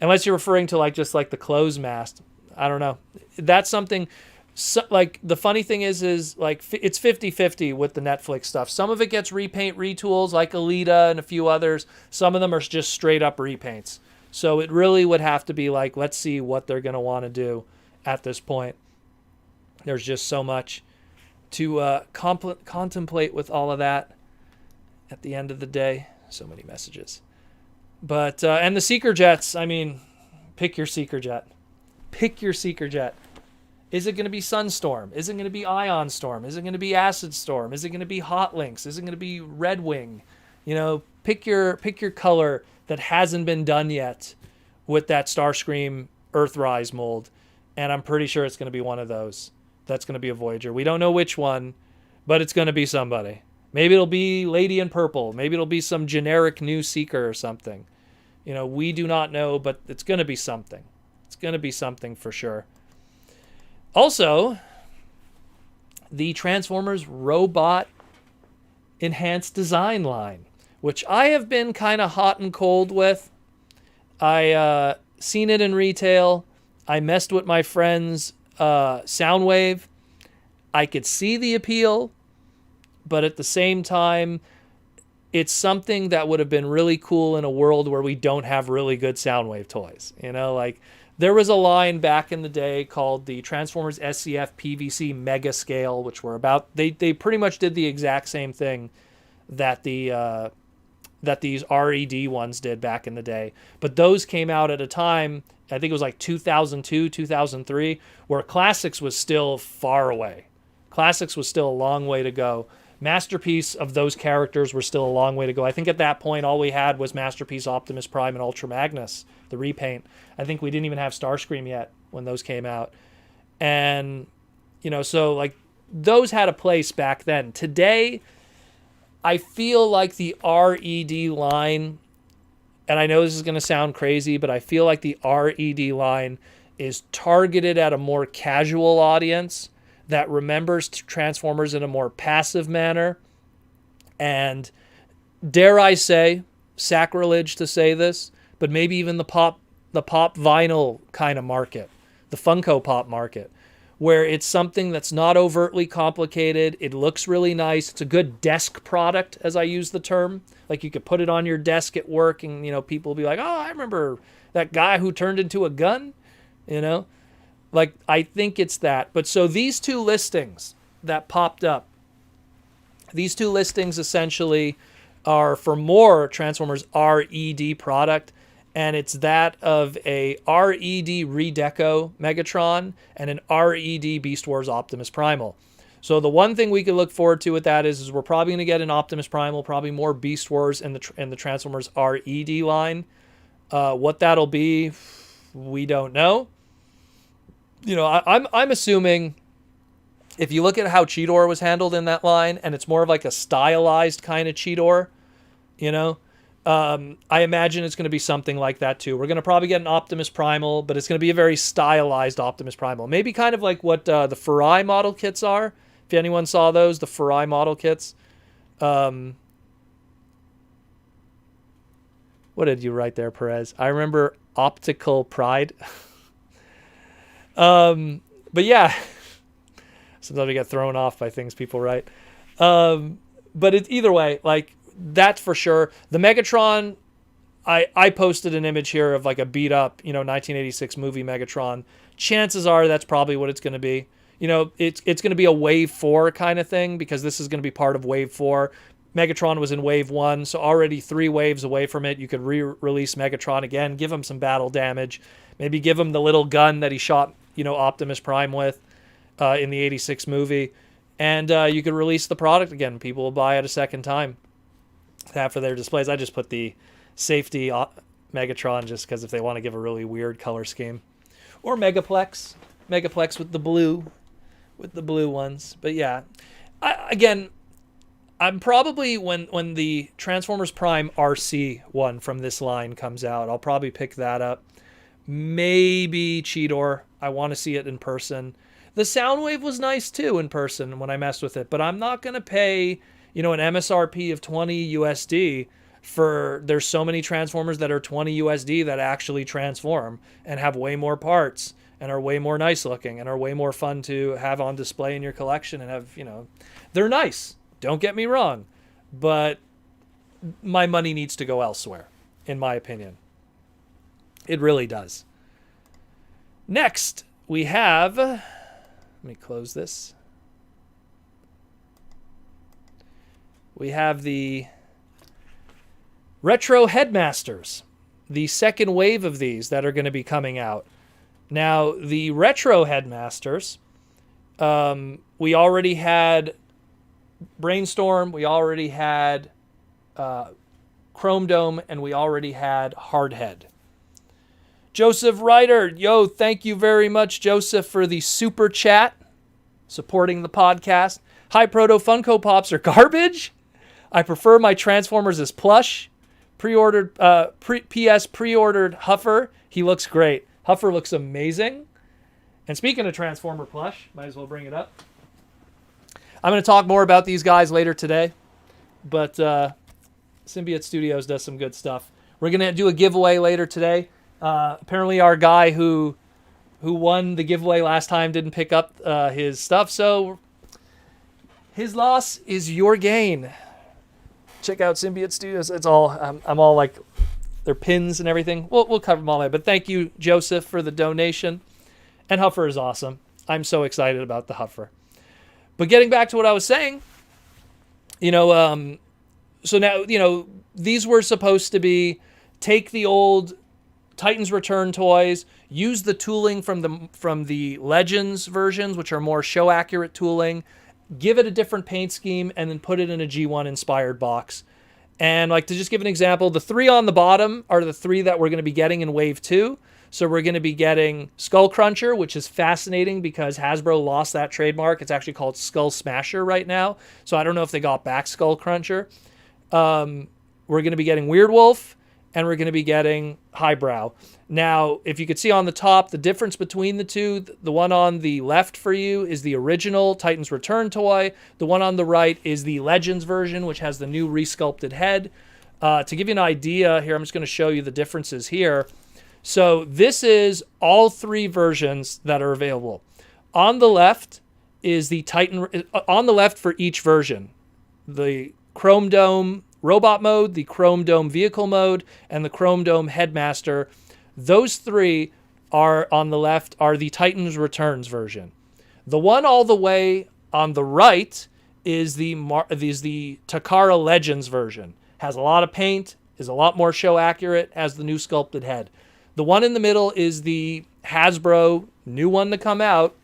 Unless you're referring to just the clothes mask. I don't know. That's something. The funny thing is like it's 50-50 with the Netflix stuff. Some of it gets repaint retools like Alita and a few others. Some of them are just straight up repaints. So it really would have to be let's see what they're going to want to do at this point. There's just so much to contemplate with all of that at the end of the day. So many messages. But, and the Seeker Jets, I mean, pick your Seeker Jet. Pick your Seeker Jet. Is it going to be Sunstorm? Is it going to be Ion Storm? Is it going to be Acid Storm? Is it going to be Hot Lynx? Is it going to be Red Wing? Pick your color that hasn't been done yet with that Starscream Earthrise mold. And I'm pretty sure it's going to be one of those. That's going to be a Voyager. We don't know which one, but it's going to be somebody. Maybe it'll be Lady in Purple. Maybe it'll be some generic new Seeker or something. We do not know, but it's going to be something. It's going to be something for sure. Also, the Transformers Robot Enhanced Design line, which I have been kind of hot and cold with. I seen it in retail. I messed with my friend's Soundwave. I could see the appeal, but at the same time, it's something that would have been really cool in a world where we don't have really good Soundwave toys. You know, like there was a line back in the day called the Transformers SCF PVC Mega Scale, which were about, they pretty much did the exact same thing that the that these RED ones did back in the day. But those came out at a time, I think it was like 2002, 2003, where Classics was still far away. Classics was still a long way to go. Masterpiece of those characters were still a long way to go. I think at that point, all we had was Masterpiece Optimus Prime and Ultra Magnus, the repaint. I think we didn't even have Starscream yet when those came out. And, you know, so like those had a place back then. Today, I feel like the RED line, and I know this is going to sound crazy, but I feel like the RED line is targeted at a more casual audience that remembers Transformers in a more passive manner. And dare I say, sacrilege to say this, but maybe even the pop vinyl kind of market, the Funko Pop market, where it's something that's not overtly complicated. It looks really nice. It's a good desk product, as I use the term. Like you could put it on your desk at work and, you know, people will be like, oh, I remember that guy who turned into a gun, you know? Like, I think it's that. But so these two listings that popped up, these two listings essentially are for more Transformers RED product. And it's that of a RED Redeco Megatron and an RED Beast Wars Optimus Primal. So the one thing we could look forward to with that is we're probably going to get an Optimus Primal, probably more Beast Wars in the Transformers RED line. What that'll be, we don't know. You know, I'm assuming if you look at how Cheetor was handled in that line, and it's more of like a stylized kind of Cheetor, you know, I imagine it's going to be something like that too. We're going to probably get an Optimus Primal, but it's going to be a very stylized Optimus Primal. Maybe kind of like what the Farai model kits are. If anyone saw those, the Farai model kits. What did you write there, Perez? I remember Optical Pride. But yeah, sometimes we get thrown off by things people write. But it's either way, like that's for sure. The Megatron, I posted an image here of like a beat up, you know, 1986 movie Megatron. Chances are that's probably what it's going to be. You know, it's going to be a Wave 4 kind of thing because this is going to be part of Wave 4. Megatron was in Wave 1, so already 3 waves away from it. You could re-release Megatron again, give him some battle damage, maybe give him the little gun that he shot, you know, Optimus Prime with in the 86 movie. And you could release the product again. People will buy it a second time for their displays. I just put the safety Megatron just because if they want to give a really weird color scheme. Or Megaplex. Megaplex with the blue ones. But yeah, I'm probably, when the Transformers Prime RC one from this line comes out, I'll probably pick that up. Maybe Cheetor. I want to see it in person. The Soundwave was nice too in person when I messed with it, but I'm not going to pay, you know, an MSRP of 20 USD for, there's so many Transformers that are 20 USD that actually transform and have way more parts and are way more nice looking and are way more fun to have on display in your collection and have, you know, they're nice. Don't get me wrong, but my money needs to go elsewhere, in my opinion. It really does. Next, we have, let me close this. We have the Retro Headmasters, the second wave of these that are going to be coming out. Now, the Retro Headmasters, we already had Brainstorm, we already had Chrome Dome, and we already had Hardhead. Joseph Ryder, yo, thank you very much, Joseph, for the super chat, supporting the podcast. Hi, Proto Funko Pops are garbage. I prefer my Transformers as plush. Pre-ordered, pre-ordered Huffer. He looks great. Huffer looks amazing. And speaking of Transformer plush, might as well bring it up. I'm going to talk more about these guys later today, but Symbiote Studios does some good stuff. We're going to do a giveaway later today. Apparently our guy who won the giveaway last time didn't pick up his stuff, so his loss is your gain. Check out Symbiote Studios. It's all I'm all like their pins and everything. We'll cover them all later. But thank you, Joseph, for the donation. And Huffer is awesome. I'm so excited about the Huffer. But getting back to what I was saying, so now, these were supposed to be take the old Titans Return toys, use the tooling from the Legends versions, which are more show accurate tooling, give it a different paint scheme, and then put it in a G1 inspired box. And like to just give an example, the 3 on the bottom are the 3 that we're going to be getting in Wave 2. So we're going to be getting Skull Cruncher, which is fascinating because Hasbro lost that trademark. It's actually called Skull Smasher right now. So I don't know if they got back Skull Cruncher. We're going to be getting Weird Wolf, and we're going to be getting Highbrow. Now, if you could see on the top, the difference between the two, the one on the left for you is the original Titans Return toy. The one on the right is the Legends version, which has the new resculpted head. To give you an idea here, I'm just going to show you the differences here. So this is all 3 versions that are available. On the left is the on the left for each version, the Chrome Dome Robot mode, the Chrome Dome Vehicle mode, and the Chrome Dome Headmaster. Those 3 are on the left are the Titans Returns version. The one all the way on the right is the Takara Legends version. Has a lot of paint, is a lot more show accurate, has the new sculpted head. The one in the middle is the Hasbro, new one to come out,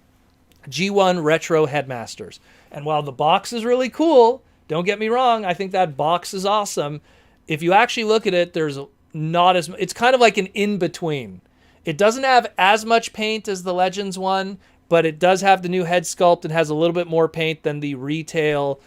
G1 Retro Headmasters. And while the box is really cool, don't get me wrong, I think that box is awesome. If you actually look at it, there's not as... It's kind of like an in-between. It doesn't have as much paint as the Legends one, but it does have the new head sculpt and has a little bit more paint than the retail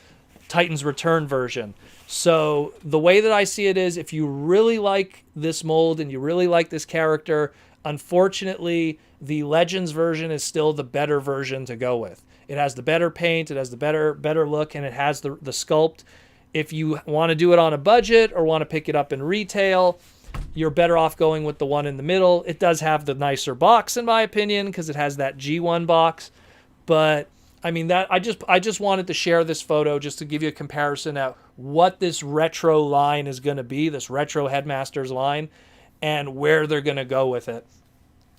Titans Return version. So the way that I see it is, if you really like this mold and you really like this character, unfortunately, the Legends version is still the better version to go with. It has the better paint, it has the better look, and it has the sculpt. If you want to do it on a budget or want to pick it up in retail, you're better off going with the one in the middle. It does have the nicer box, in my opinion, because it has that G1 box. But I mean, that I just wanted to share this photo just to give you a comparison at what this retro line is going to be, this retro Headmasters line, and where they're going to go with it.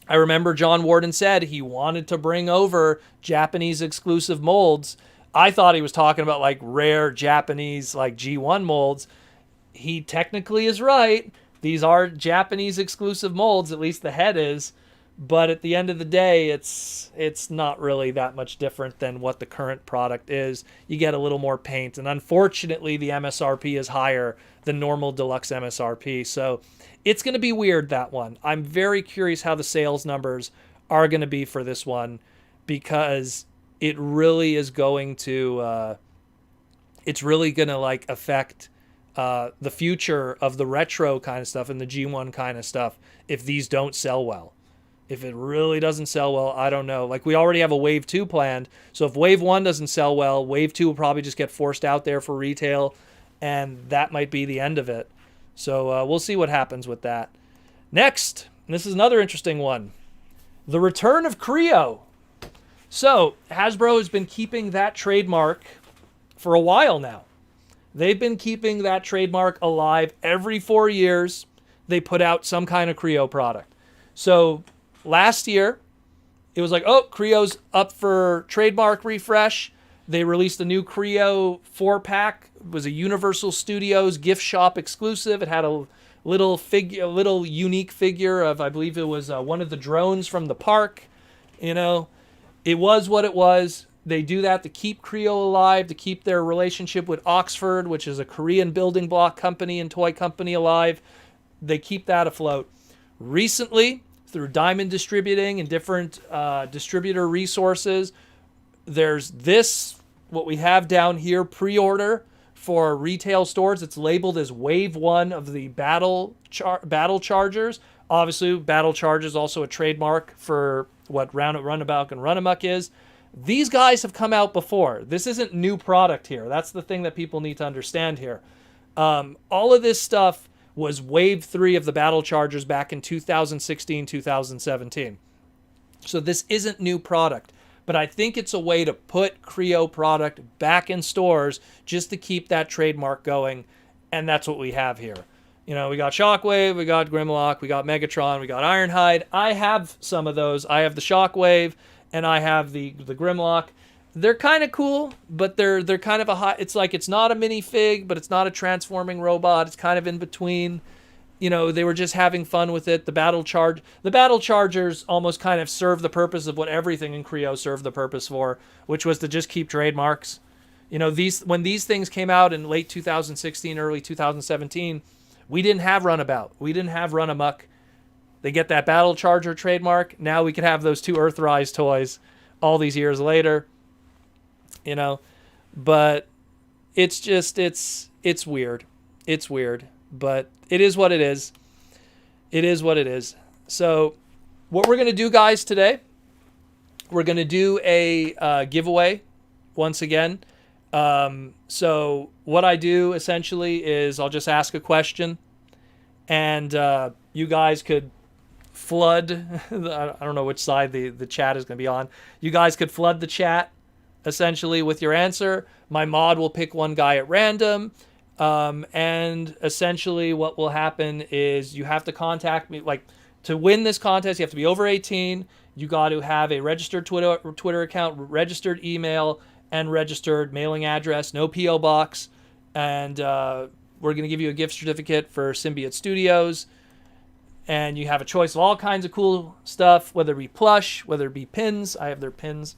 I remember John Warden said he wanted to bring over Japanese exclusive molds. I thought he was talking about like rare Japanese like G1 molds. He technically is right. These are Japanese exclusive molds, at least the head is. But at the end of the day, it's not really that much different than what the current product is. You get a little more paint, and unfortunately, the MSRP is higher than normal deluxe MSRP. So it's going to be weird, that one. I'm very curious how the sales numbers are going to be for this one, because it really is going to, it's really going to like affect the future of the retro kind of stuff and the G1 kind of stuff if these don't sell well. If it really doesn't sell well, I don't know. Like, we already have a Wave 2 planned, so if Wave 1 doesn't sell well, Wave 2 will probably just get forced out there for retail, and that might be the end of it. So we'll see what happens with that. Next, and this is another interesting one, the return of Creo. So Hasbro has been keeping that trademark for a while now. They've been keeping that trademark alive. Every 4 years, they put out some kind of Creo product. So last year, it was like, oh, Creo's up for trademark refresh. They released a new Creo 4-pack. It was a Universal Studios gift shop exclusive. It had a little unique figure of, I believe it was one of the drones from the park. You know, it was what it was. They do that to keep Creo alive, to keep their relationship with Oxford, which is a Korean building block company and toy company, alive. They keep that afloat. Recently, through Diamond Distributing and different distributor resources, there's this, what we have down here, pre-order for retail stores. It's labeled as Wave 1 of the Battle Chargers. Obviously, Battle Chargers is also a trademark for what Runabout and Runamuck is. These guys have come out before. This isn't new product here. That's the thing that people need to understand here. All of this stuff was wave 3 of the battle chargers back in 2016, 2017. So this isn't new product. But I think it's a way to put Creo product back in stores just to keep that trademark going. And that's what we have here. You know, we got Shockwave, we got Grimlock, we got Megatron, we got Ironhide. I have some of those. I have the Shockwave and I have the Grimlock. They're kind of cool, but they're kind of a hot. It's like it's not a minifig, but it's not a transforming robot. It's kind of in between. You know, they were just having fun with it. The battle chargers almost kind of serve the purpose of what everything in Creo served the purpose for, which was to just keep trademarks. You know, when these things came out in late 2016, early 2017, we didn't have Runabout. We didn't have Run Amok. They get that battle charger trademark. Now we could have those 2 Earthrise toys all these years later. You know, but it's just, it's weird. It's weird, but it is what it is. It is what it is. So what we're going to do, guys, today, we're going to do a giveaway once again. So what I do essentially is I'll just ask a question and you guys could flood, I don't know which side the chat is going to be on. You guys could flood the chat essentially with your answer. My mod will pick one guy at random. And essentially what will happen is you have to contact me. Like, to win this contest, you have to be over 18. You got to have a registered Twitter account, registered email, and registered mailing address, no P.O. box. And we're going to give you a gift certificate for Symbiote Studios. And you have a choice of all kinds of cool stuff, whether it be plush, whether it be pins. I have their pins.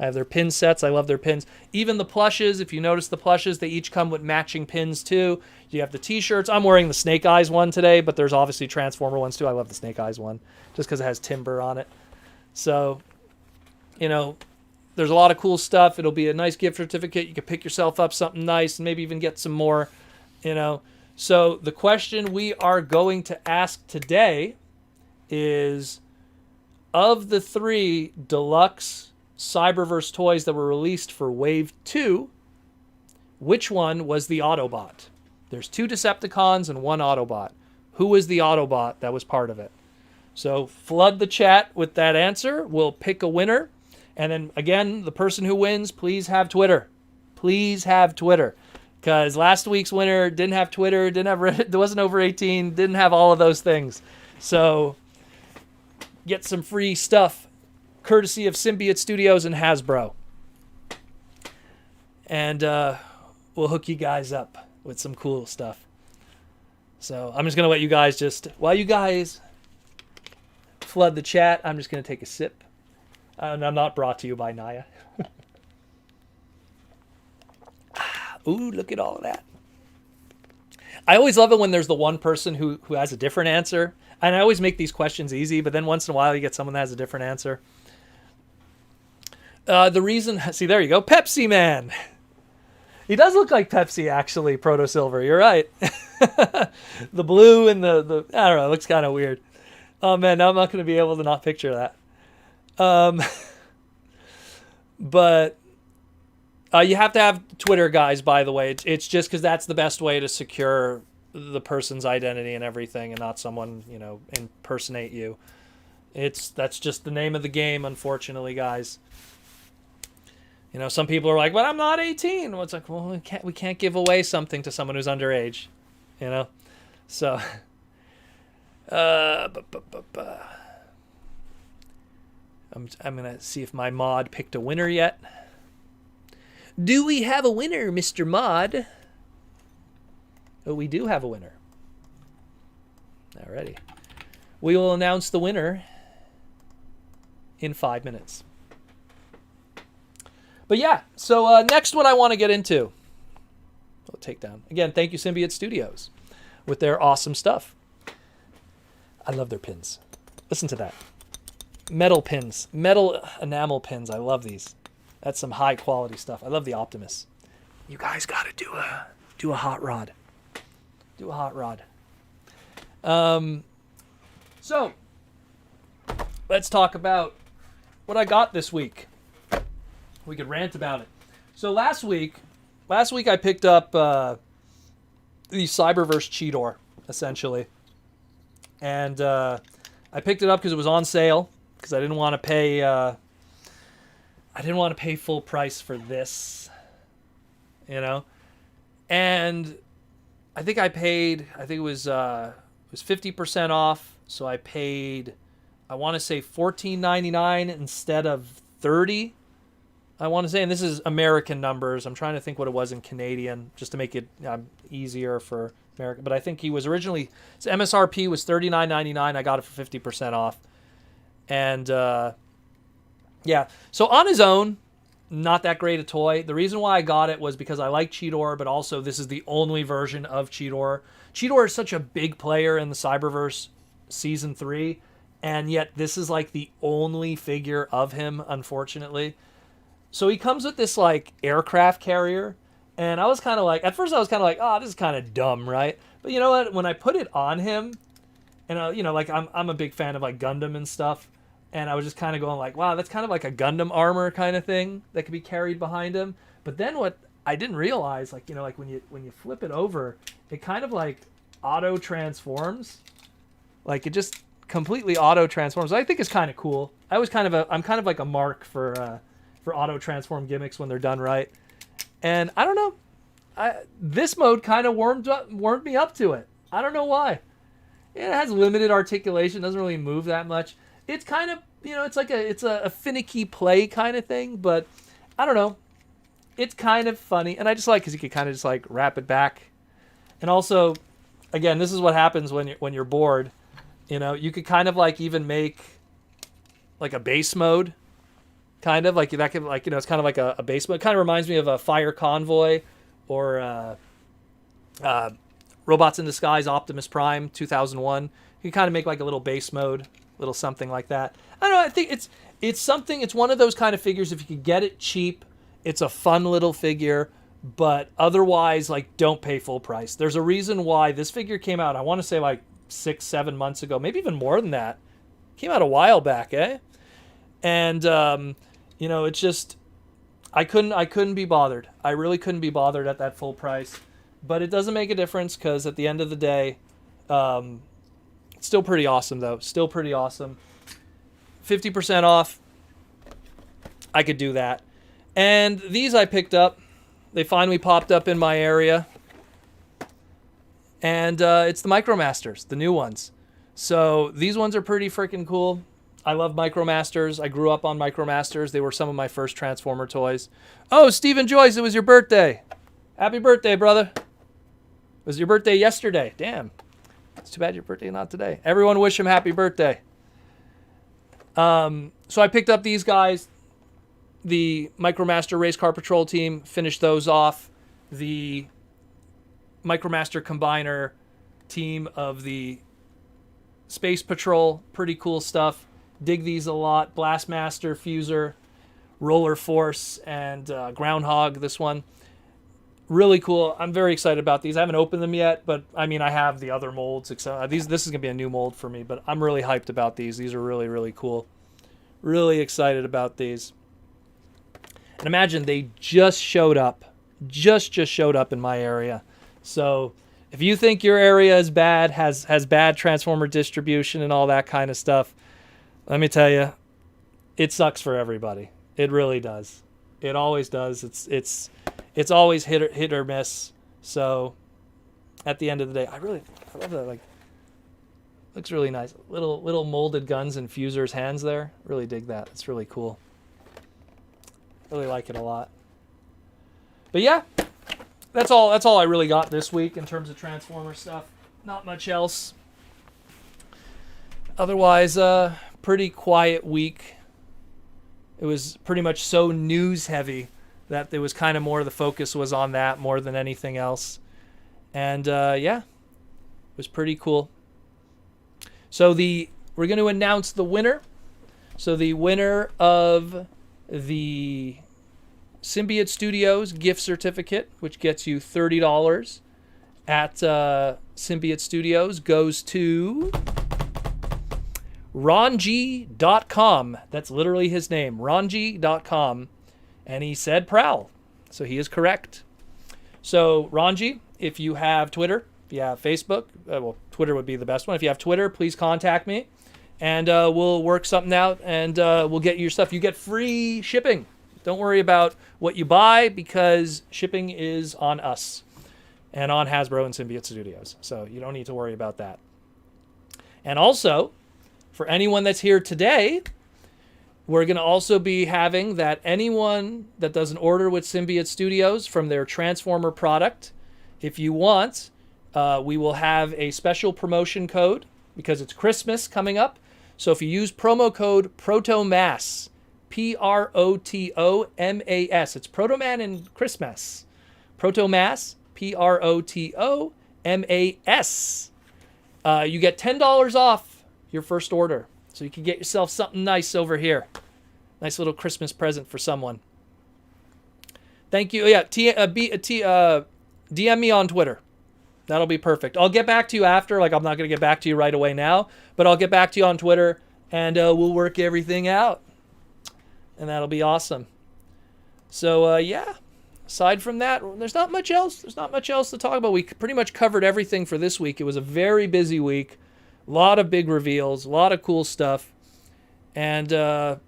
I have their pin sets. I love their pins. Even the plushes, if you notice the plushes, they each come with matching pins too. You have the t-shirts. I'm wearing the Snake Eyes one today, but there's obviously Transformer ones too. I love the Snake Eyes one just because it has timber on it. So, you know, there's a lot of cool stuff. It'll be a nice gift certificate. You can pick yourself up something nice and maybe even get some more, you know. So the question we are going to ask today is, of the 3 deluxe Cyberverse toys that were released for Wave 2, which one was the Autobot? There's 2 Decepticons and 1 Autobot. Who was the Autobot that was part of it? So flood the chat with that answer. We'll pick a winner. And then, again, the person who wins, please have Twitter. Please have Twitter. Because last week's winner didn't have Twitter, wasn't over 18, didn't have all of those things. So get some free stuff courtesy of Symbiote Studios and Hasbro. And we'll hook you guys up with some cool stuff. So I'm just going to let you guys while you guys flood the chat, I'm just going to take a sip. And I'm not brought to you by Naya. Ooh, look at all of that. I always love it when there's the one person who has a different answer. And I always make these questions easy, but then once in a while you get someone that has a different answer. The reason... See, there you go. Pepsi Man. He does look like Pepsi, actually, Proto Silver. You're right. The blue and the... I don't know. It looks kind of weird. Oh, man. Now I'm not going to be able to not picture that. But... you have to have Twitter, guys, by the way. It's just because that's the best way to secure the person's identity and everything and not someone, you know, impersonate you. That's just the name of the game, unfortunately, guys. You know, some people are like, but I'm not 18. Well, it's like, well, we can't give away something to someone who's underage, you know? So, I'm going to see if my mod picked a winner yet. Do we have a winner, Mr. Mod? Oh, we do have a winner. Alrighty. We will announce the winner in 5 minutes. But yeah, so next what I want to get into. I'll take down. Again, thank you, Symbiote Studios, with their awesome stuff. I love their pins. Listen to that. Metal pins. Metal enamel pins. I love these. That's some high quality stuff. I love the Optimus. You guys got to do a hot rod. Do a hot rod. So let's talk about what I got this week. we could rant about it. So last week I picked up the Cyberverse Cheetor, essentially. And I picked it up because it was on sale, because I didn't want to pay full price for this, you know. And I think it was 50% off, so I paid, I want to say $14.99 instead of $30. I want to say, and this is American numbers. I'm trying to think what it was in Canadian, just to make it easier for America. But I think he was originally, his MSRP was $39.99. I got it for 50% off. And yeah, so on his own, not that great a toy. The reason why I got it was because I like Cheetor, but also this is the only version of Cheetor. Cheetor is such a big player in the Cyberverse Season 3, and yet this is like the only figure of him, unfortunately. So he comes with this like aircraft carrier, and I was kind of like, at first I was kind of like, oh, this is kind of dumb, right? But you know what? When I put it on him, and you know, like I'm a big fan of like Gundam and stuff, and I was just kind of going like, wow, that's kind of like a Gundam armor kind of thing that could be carried behind him. But then what I didn't realize, like, you know, like when you flip it over, it kind of like auto transforms, like it just completely auto transforms. I think it's kind of cool. I'm kind of like a mark for auto transform gimmicks when they're done right. And I don't know, this mode kind of warmed me up to it. I don't know why. It has limited articulation, doesn't really move that much. It's kind of, you know, it's a finicky play kind of thing, but I don't know. It's kind of funny, and I just like because you can kind of just like wrap it back. And also, again, this is what happens when you're bored. You know, you could kind of like even make like a base mode. Kind of like that could, like, you know, it's kind of like a base mode. It kind of reminds me of a Fire Convoy or Robots in Disguise Optimus Prime 2001. You can kind of make like a little base mode, little something like that. I don't know. I think it's something. It's one of those kind of figures. If you could get it cheap, it's a fun little figure. But otherwise, like, don't pay full price. There's a reason why this figure came out. I want to say like 6-7 months ago, maybe even more than that. Came out a while back, eh? And you know, it's just, I couldn't be bothered. I really couldn't be bothered at that full price. But it doesn't make a difference because at the end of the day, it's still pretty awesome though. Still pretty awesome. 50% off. I could do that. And these I picked up. They finally popped up in my area. And it's the MicroMasters, the new ones. So these ones are pretty freaking cool. I love MicroMasters. I grew up on MicroMasters. They were some of my first Transformer toys. Oh, Stephen Joyce, it was your birthday. Happy birthday, brother. It was your birthday yesterday. Damn. It's too bad your birthday not today. Everyone wish him happy birthday. So I picked up these guys. The MicroMaster Race Car Patrol team. Finished those off. The MicroMaster Combiner team of the Space Patrol. Pretty cool stuff. Dig these a lot. Blastmaster, Fuser, Roller Force, and Groundhog, this one. Really cool. I'm very excited about these. I haven't opened them yet, but I mean, I have the other molds. This is going to be a new mold for me, but I'm really hyped about these. These are really, really cool. Really excited about these. And imagine they just showed up. Just showed up in my area. So if you think your area is bad, has bad Transformer distribution and all that kind of stuff, let me tell you, it sucks for everybody. It really does. It always does. It's always hit or miss. So at the end of the day, I love that. Like, looks really nice. Little molded guns and fusers hands there. Really dig that. It's really cool. Really like it a lot. But yeah, that's all I really got this week in terms of Transformer stuff. Not much else. Otherwise, pretty quiet week. It was pretty much so news heavy that there was kind of more, the focus was on that more than anything else. And yeah, it was pretty cool. So we're going to announce the winner. So the winner of the Symbiote Studios gift certificate, which gets you $30 at Symbiote Studios, goes to Rongi.com. That's literally his name, Rongi.com. And he said Prowl. So he is correct. So, Ranji, if you have Twitter, if you have Facebook, well, Twitter would be the best one. If you have Twitter, please contact me. And we'll work something out, and we'll get you your stuff. You get free shipping. Don't worry about what you buy, because shipping is on us and on Hasbro and Symbiote Studios. So you don't need to worry about that. And also, for anyone that's here today, we're going to also be having that anyone that does an order with Symbiote Studios from their Transformer product, if you want, we will have a special promotion code because it's Christmas coming up. So if you use promo code PROTOMAS, PROTOMAS, it's Protoman and Christmas. PROTOMAS, PROTOMAS. You get $10 off your first order. So you can get yourself something nice over here. Nice little Christmas present for someone. Thank you. Yeah, DM me on Twitter. That'll be perfect. I'll get back to you after. Like, I'm not going to get back to you right away now, but I'll get back to you on Twitter, and we'll work everything out. And that'll be awesome. So, yeah. Aside from that, there's not much else. There's not much else to talk about. We pretty much covered everything for this week. It was a very busy week. A lot of big reveals. A lot of cool stuff. And, I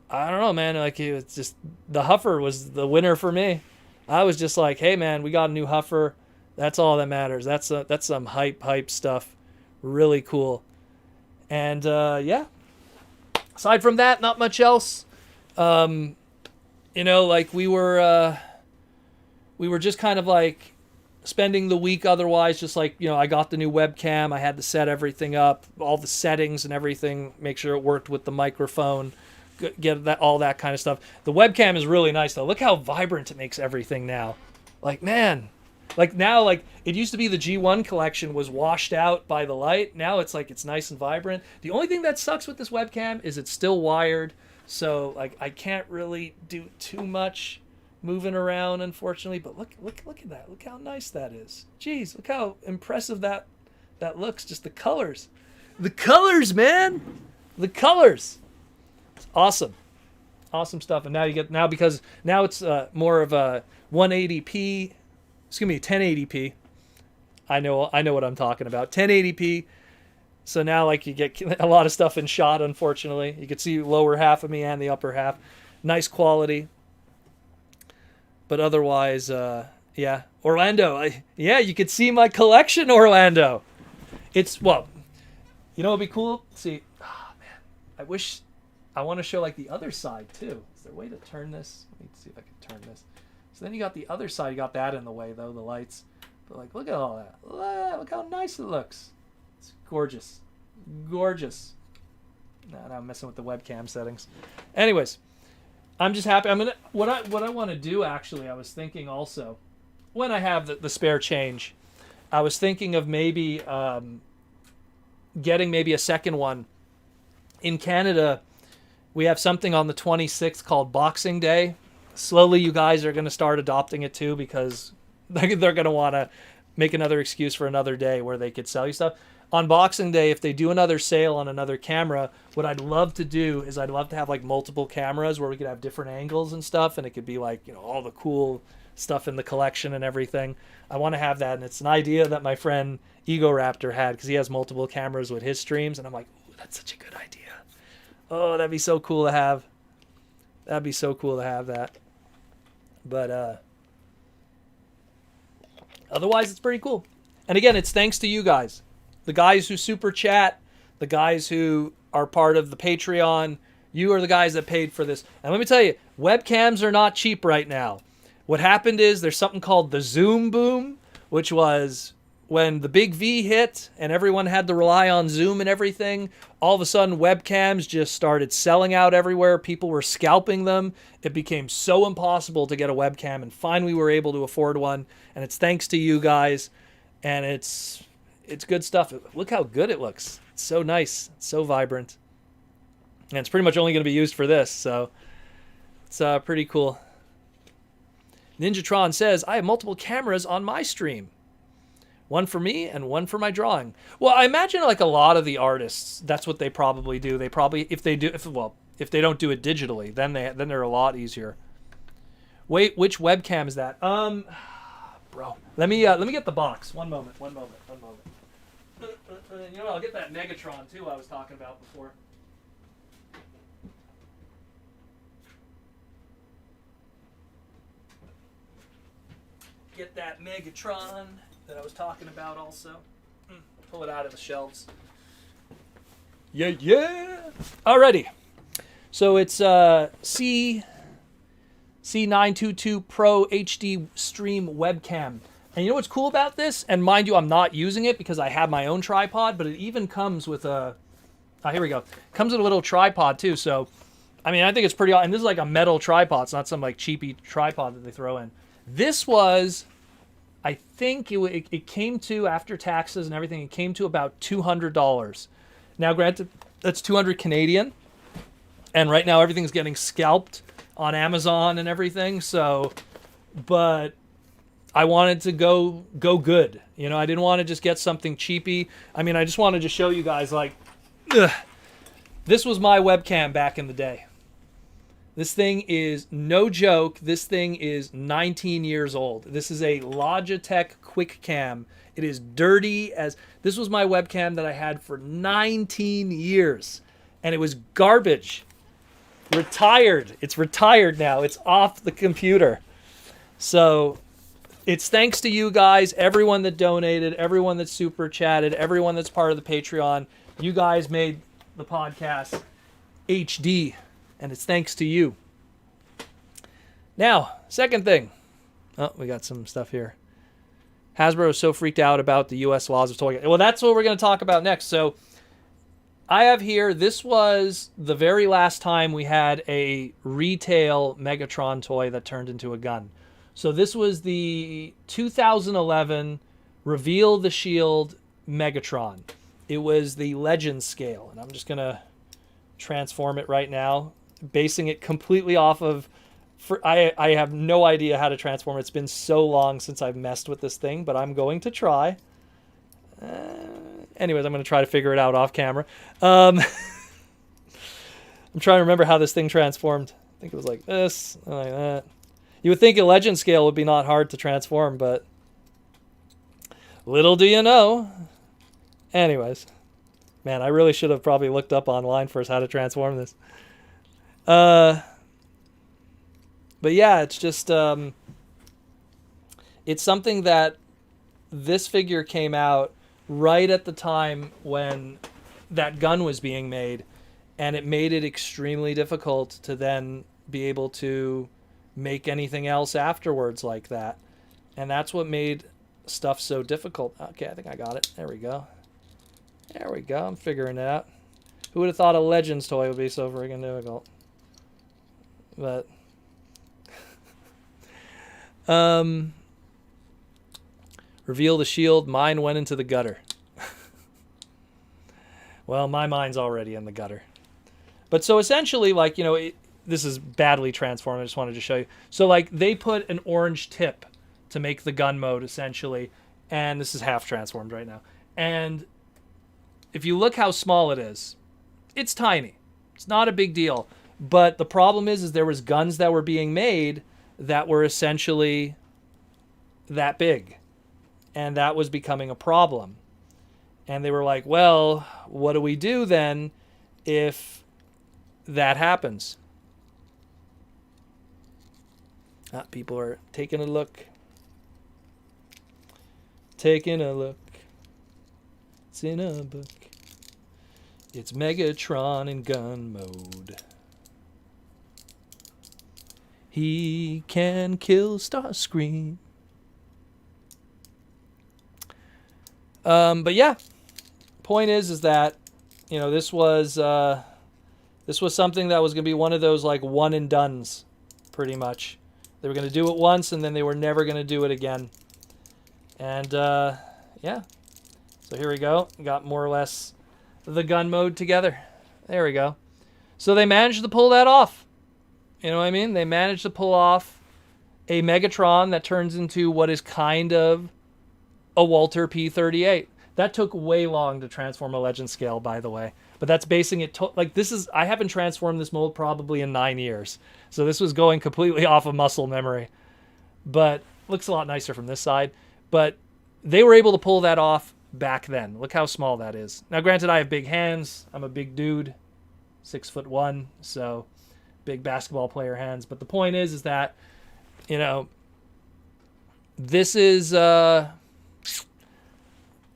don't know, man. Like, it's just, the Huffer was the winner for me. I was just like, hey, man, we got a new Huffer. That's all that matters. That's some hype stuff. Really cool. And, yeah. Aside from that, not much else. You know, like we were just kind of like spending the week otherwise, just like, you know, I got the new webcam. I had to set everything up, all the settings and everything, make sure it worked with the microphone, get that, all that kind of stuff. The webcam is really nice though. Look how vibrant it makes everything now. Like, man. Like now, like it used to be the G1 collection was washed out by the light. Now it's like it's nice and vibrant. The only thing that sucks with this webcam is it's still wired. So like I can't really do too much moving around, unfortunately. But look at that. Look how nice that is. Jeez, look how impressive that looks. Just the colors. The colors, man. The colors. It's awesome. Awesome stuff. And now because now it's more of a 180p. Excuse me, 1080p. I know what I'm talking about. 1080p. So now, like, you get a lot of stuff in shot, unfortunately. You can see lower half of me and the upper half. Nice quality. But otherwise, yeah. Orlando. Yeah, you could see my collection, Orlando. It's, well, you know what would be cool? See, oh, man. I want to show, like, the other side, too. Is there a way to turn this? Let me see if I can turn this. So then you got the other side. You got that in the way, though, the lights. But, like, look at all that. Look how nice it looks. It's gorgeous. Gorgeous. Now I'm messing with the webcam settings. Anyways, I'm just happy. What I want to do, actually, I was thinking also, when I have the spare change, I was thinking of maybe getting maybe a second one. In Canada, we have something on the 26th called Boxing Day. Slowly, you guys are going to start adopting it too, because they're going to want to make another excuse for another day where they could sell you stuff. On Boxing Day, if they do another sale on another camera, what I'd love to do is I'd love to have like multiple cameras where we could have different angles and stuff, and it could be like, you know, all the cool stuff in the collection and everything. I want to have that, and it's an idea that my friend Ego Raptor had because he has multiple cameras with his streams, and I'm like, ooh, that's such a good idea. Oh, that'd be so cool to have. That'd be so cool to have that. But otherwise, it's pretty cool. And again, it's thanks to you guys. The guys who super chat, the guys who are part of the Patreon, you are the guys that paid for this. And let me tell you, webcams are not cheap right now. What happened is there's something called the Zoom boom, which was when the big V hit and everyone had to rely on Zoom and everything. All of a sudden, webcams just started selling out everywhere. People were scalping them. It became so impossible to get a webcam, and finally we were able to afford one. And it's thanks to you guys, and it's good stuff. Look how good it looks. It's so nice. It's so vibrant. And it's pretty much only going to be used for this, so it's pretty cool. Ninjatron says, I have multiple cameras on my stream. One for me and one for my drawing. Well, I imagine like a lot of the artists, that's what they probably do. They probably, if they don't do it digitally, then they're a lot easier. Wait, which webcam is that? Bro, let me get the box. One moment. You know what? I'll get that Megatron too I was talking about before. Get that Megatron that I was talking about also. Pull it out of the shelves. Yeah. Alrighty. So it's C922 Pro HD Stream webcam. And you know what's cool about this? And mind you, I'm not using it because I have my own tripod, but it even comes with a... Oh, here we go. Comes with a little tripod too, so... I mean, I think it's pretty... And this is like a metal tripod. It's not some like cheapy tripod that they throw in. This was... I think it came to, after taxes and everything, it came to about $200. Now, granted, that's 200 Canadian. And right now, everything's getting scalped on Amazon and everything, so... But... I wanted to go good. You know, I didn't want to just get something cheapy. I mean, I just wanted to show you guys, like, this was my webcam back in the day. This thing is no joke. This thing is 19 years old. This is a Logitech QuickCam. It is dirty as... This was my webcam that I had for 19 years. And it was garbage. Retired. It's retired now. It's off the computer. So... It's thanks to you guys, everyone that donated, everyone that super chatted, everyone that's part of the Patreon. You guys made the podcast HD, and it's thanks to you. Now, second thing. Oh, we got some stuff here. Hasbro is so freaked out about the U.S. laws of toy. Well, that's what we're going to talk about next. So, I have here, this was the very last time we had a retail Megatron toy that turned into a gun. So this was the 2011 Reveal the Shield Megatron. It was the Legend scale, and I'm just going to transform it right now, basing it completely off of... I have no idea how to transform it. It's been so long since I've messed with this thing, but I'm going to try. Anyways, I'm going to try to figure it out off camera. I'm trying to remember how this thing transformed. I think it was like this, like that. You would think a Legend scale would be not hard to transform, but little do you know. Anyways, man, I really should have probably looked up online first how to transform this. But yeah, it's just, it's something that this figure came out right at the time when that gun was being made, and it made it extremely difficult to then be able to make anything else afterwards like that. And that's what made stuff so difficult. Okay, I think I got it. There we go. There we go. I'm figuring it out. Who would have thought a Legends toy would be so friggin' difficult? But Reveal the Shield. Mine went into the gutter. Well, my mine's already in the gutter. But so essentially, like, you know, this is badly transformed. I just wanted to show you. So, like, they put an orange tip to make the gun mode, essentially. And this is half transformed right now. And if you look how small it is, it's tiny. It's not a big deal. But the problem is there was guns that were being made that were essentially that big. And that was becoming a problem. And they were like, well, what do we do then if that happens? People are taking a look. Taking a look. It's in a book. It's Megatron in gun mode. He can kill Starscream. But yeah, point is that, you know, this was something that was going to be one of those like one and dones, pretty much. They were going to do it once, and then they were never going to do it again. And, yeah. So here we go. Got more or less the gun mode together. There we go. So they managed to pull that off. You know what I mean? They managed to pull off a Megatron that turns into what is kind of a Walter P-38. That took way long to transform a legend scale, by the way. But that's basing it like this is I haven't transformed this mold probably in 9 years. So this was going completely off of muscle memory. But looks a lot nicer from this side. But they were able to pull that off back then. Look how small that is. Now granted, I have big hands. I'm a big dude, 6'1", so big basketball player hands. But the point is that, you know, this is about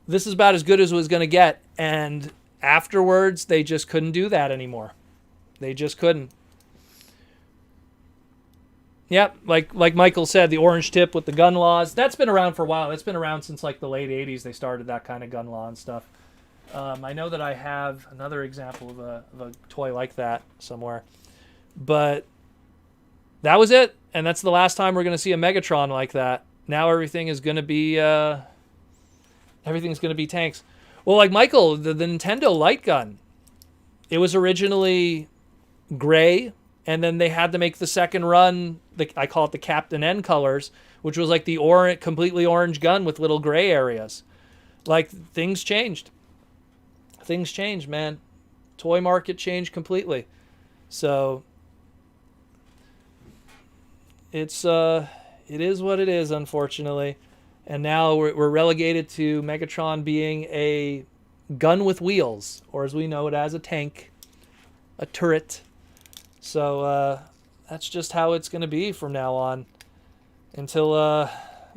as good as it was going to get. And afterwards, they just couldn't do that anymore. They just couldn't. Yep, like Michael said, the orange tip with the gun laws, that's been around for a while. It's been around since like the late 80s. They started that kind of gun law and stuff. I know that I have another example of a toy like that somewhere. But that was it. And that's the last time we're going to see a Megatron like that. Now everything is going to be... everything's going to be tanks. Well, like Michael, the Nintendo light gun, it was originally gray, and then they had to make the second run, I call it the Captain N colors, which was like the completely orange gun with little gray areas. Like, things changed. Things changed, man. Toy market changed completely. So, it is what it is, unfortunately. And now we're relegated to Megatron being a gun with wheels, or as we know it as a tank, a turret. So that's just how it's going to be from now on until,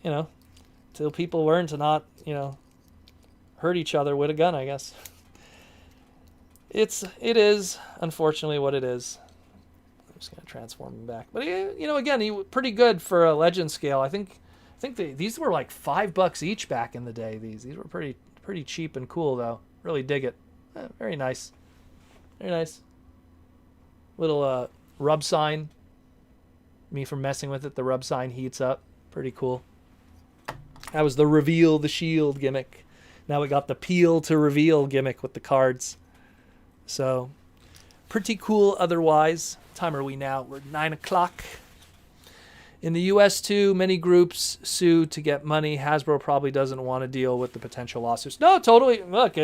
until people learn to not, hurt each other with a gun, I guess. It is, unfortunately, what it is. I'm just going to transform him back. But, again, he was pretty good for a legend scale. I think these were like $5 each back in the day. These were pretty cheap and cool, though. Really dig it. Very nice. Very nice. Little rub sign. Me from messing with it, the rub sign heats up. Pretty cool. That was the reveal the shield gimmick. Now we got the peel to reveal gimmick with the cards. So, pretty cool otherwise. What time are we now? We're 9 o'clock. In the U.S., too, many groups sue to get money. Hasbro probably doesn't want to deal with the potential lawsuits. No, totally. Look,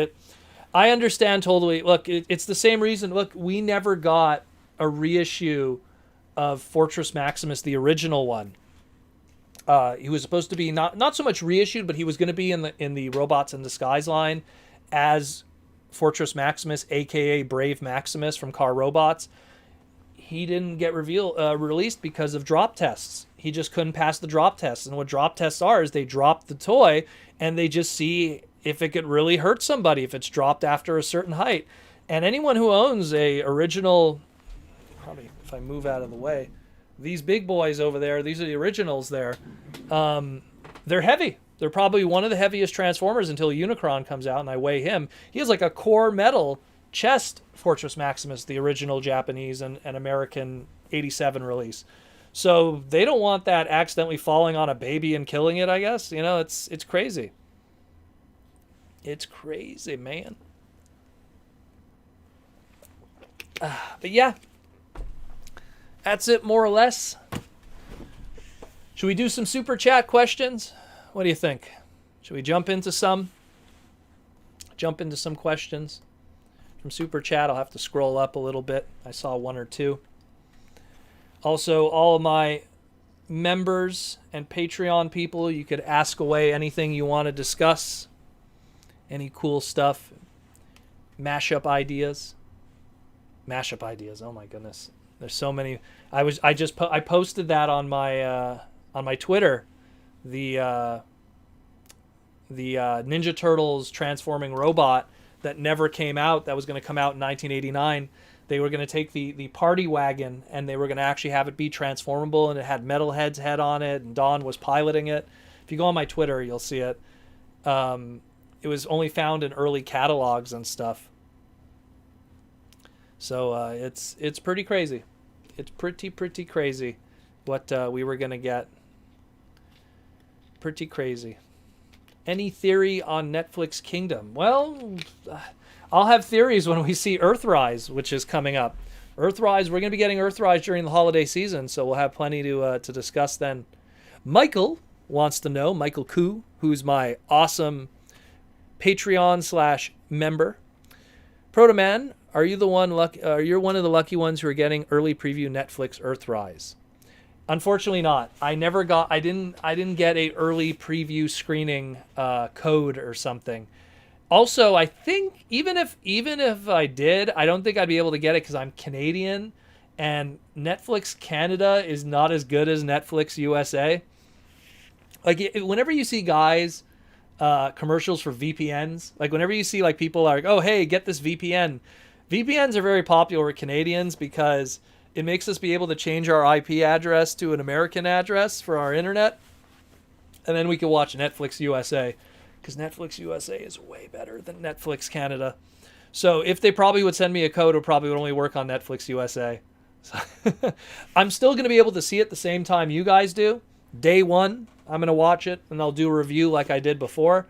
I understand totally. Look, it's the same reason. Look, we never got a reissue of Fortress Maximus, the original one. He was supposed to be not so much reissued, but he was going to be in the Robots in Disguise line as Fortress Maximus, a.k.a. Brave Maximus from Car Robots. He didn't get released because of drop tests. He just couldn't pass the drop tests. And what drop tests are is they drop the toy and they just see if it could really hurt somebody, if it's dropped after a certain height. And anyone who owns a original, probably if I move out of the way, these big boys over there, these are the originals there, they're heavy. They're probably one of the heaviest Transformers until Unicron comes out and I weigh him. He has like a core metal chest Fortress Maximus, the original Japanese and American 87 release. So they don't want that accidentally falling on a baby and killing it, I guess. It's crazy. It's crazy, man. But yeah, that's it more or less. Should we do some super chat questions? What do you think? Should we jump into some questions? From Super Chat, I'll have to scroll up a little bit. I saw one or two. Also, all of my members and Patreon people, you could ask away anything you want to discuss. Any cool stuff. Mashup ideas. Oh my goodness. There's so many. I posted that on my Twitter. The Ninja Turtles transforming robot that never came out, that was going to come out in 1989. They were going to take the party wagon and they were going to actually have it be transformable, and it had Metalhead's head on it, and Don was piloting it. If you go on my Twitter, you'll see it. It was only found in early catalogs and stuff. So it's pretty crazy. It's pretty crazy what we were going to get. Pretty crazy. Any theory on Netflix Kingdom? Well, I'll have theories when we see Earthrise, which is coming up. Earthrise, we're going to be getting Earthrise during the holiday season, so we'll have plenty to discuss then. Michael wants to know, Michael Koo, who's my awesome Patreon/member. Protoman, are you the one you're one of the lucky ones who are getting early preview Netflix Earthrise? Unfortunately not. I didn't get a early preview screening code or something. Also, I think even if I did, I don't think I'd be able to get it because I'm Canadian, and Netflix Canada is not as good as Netflix USA. Like, whenever you see guys commercials for VPNs, like whenever you see like people are like, oh hey, get this VPN. VPNs are very popular with Canadians because it makes us be able to change our IP address to an American address for our internet, and then we can watch Netflix USA, because Netflix USA is way better than Netflix Canada. So if they probably would send me a code, it probably would only work on Netflix USA. So I'm still going to be able to see it the same time you guys do. Day one, I'm going to watch it, and I'll do a review like I did before.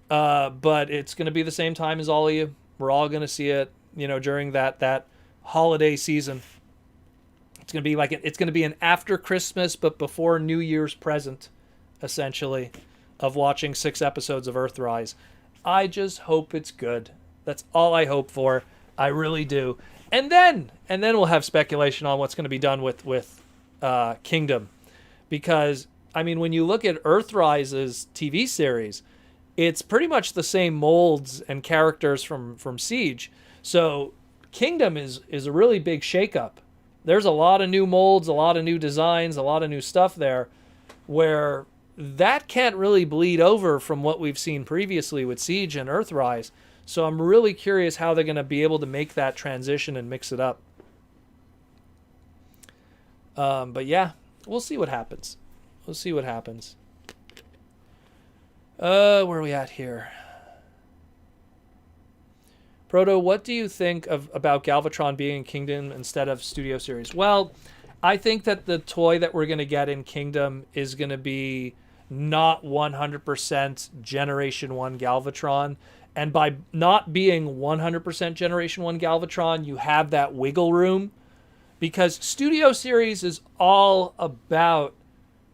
But it's going to be the same time as all of you. We're all going to see it, during that holiday season. It's going to be an after Christmas but before New Year's present, essentially, of watching 6 episodes of Earthrise. I just hope it's good. That's all I hope for. I really do. And then we'll have speculation on what's going to be done with Kingdom, because when you look at Earthrise's TV series, it's pretty much the same molds and characters from Siege. So Kingdom is a really big shakeup. There's a lot of new molds, a lot of new designs, a lot of new stuff there, where that can't really bleed over from what we've seen previously with Siege and Earthrise. So I'm really curious how they're going to be able to make that transition and mix it up. But yeah, we'll see what happens. Where are we at here? Proto, what do you think about Galvatron being in Kingdom instead of Studio Series? Well, I think that the toy that we're going to get in Kingdom is going to be not 100% Generation 1 Galvatron. And by not being 100% Generation 1 Galvatron, you have that wiggle room. Because Studio Series is all about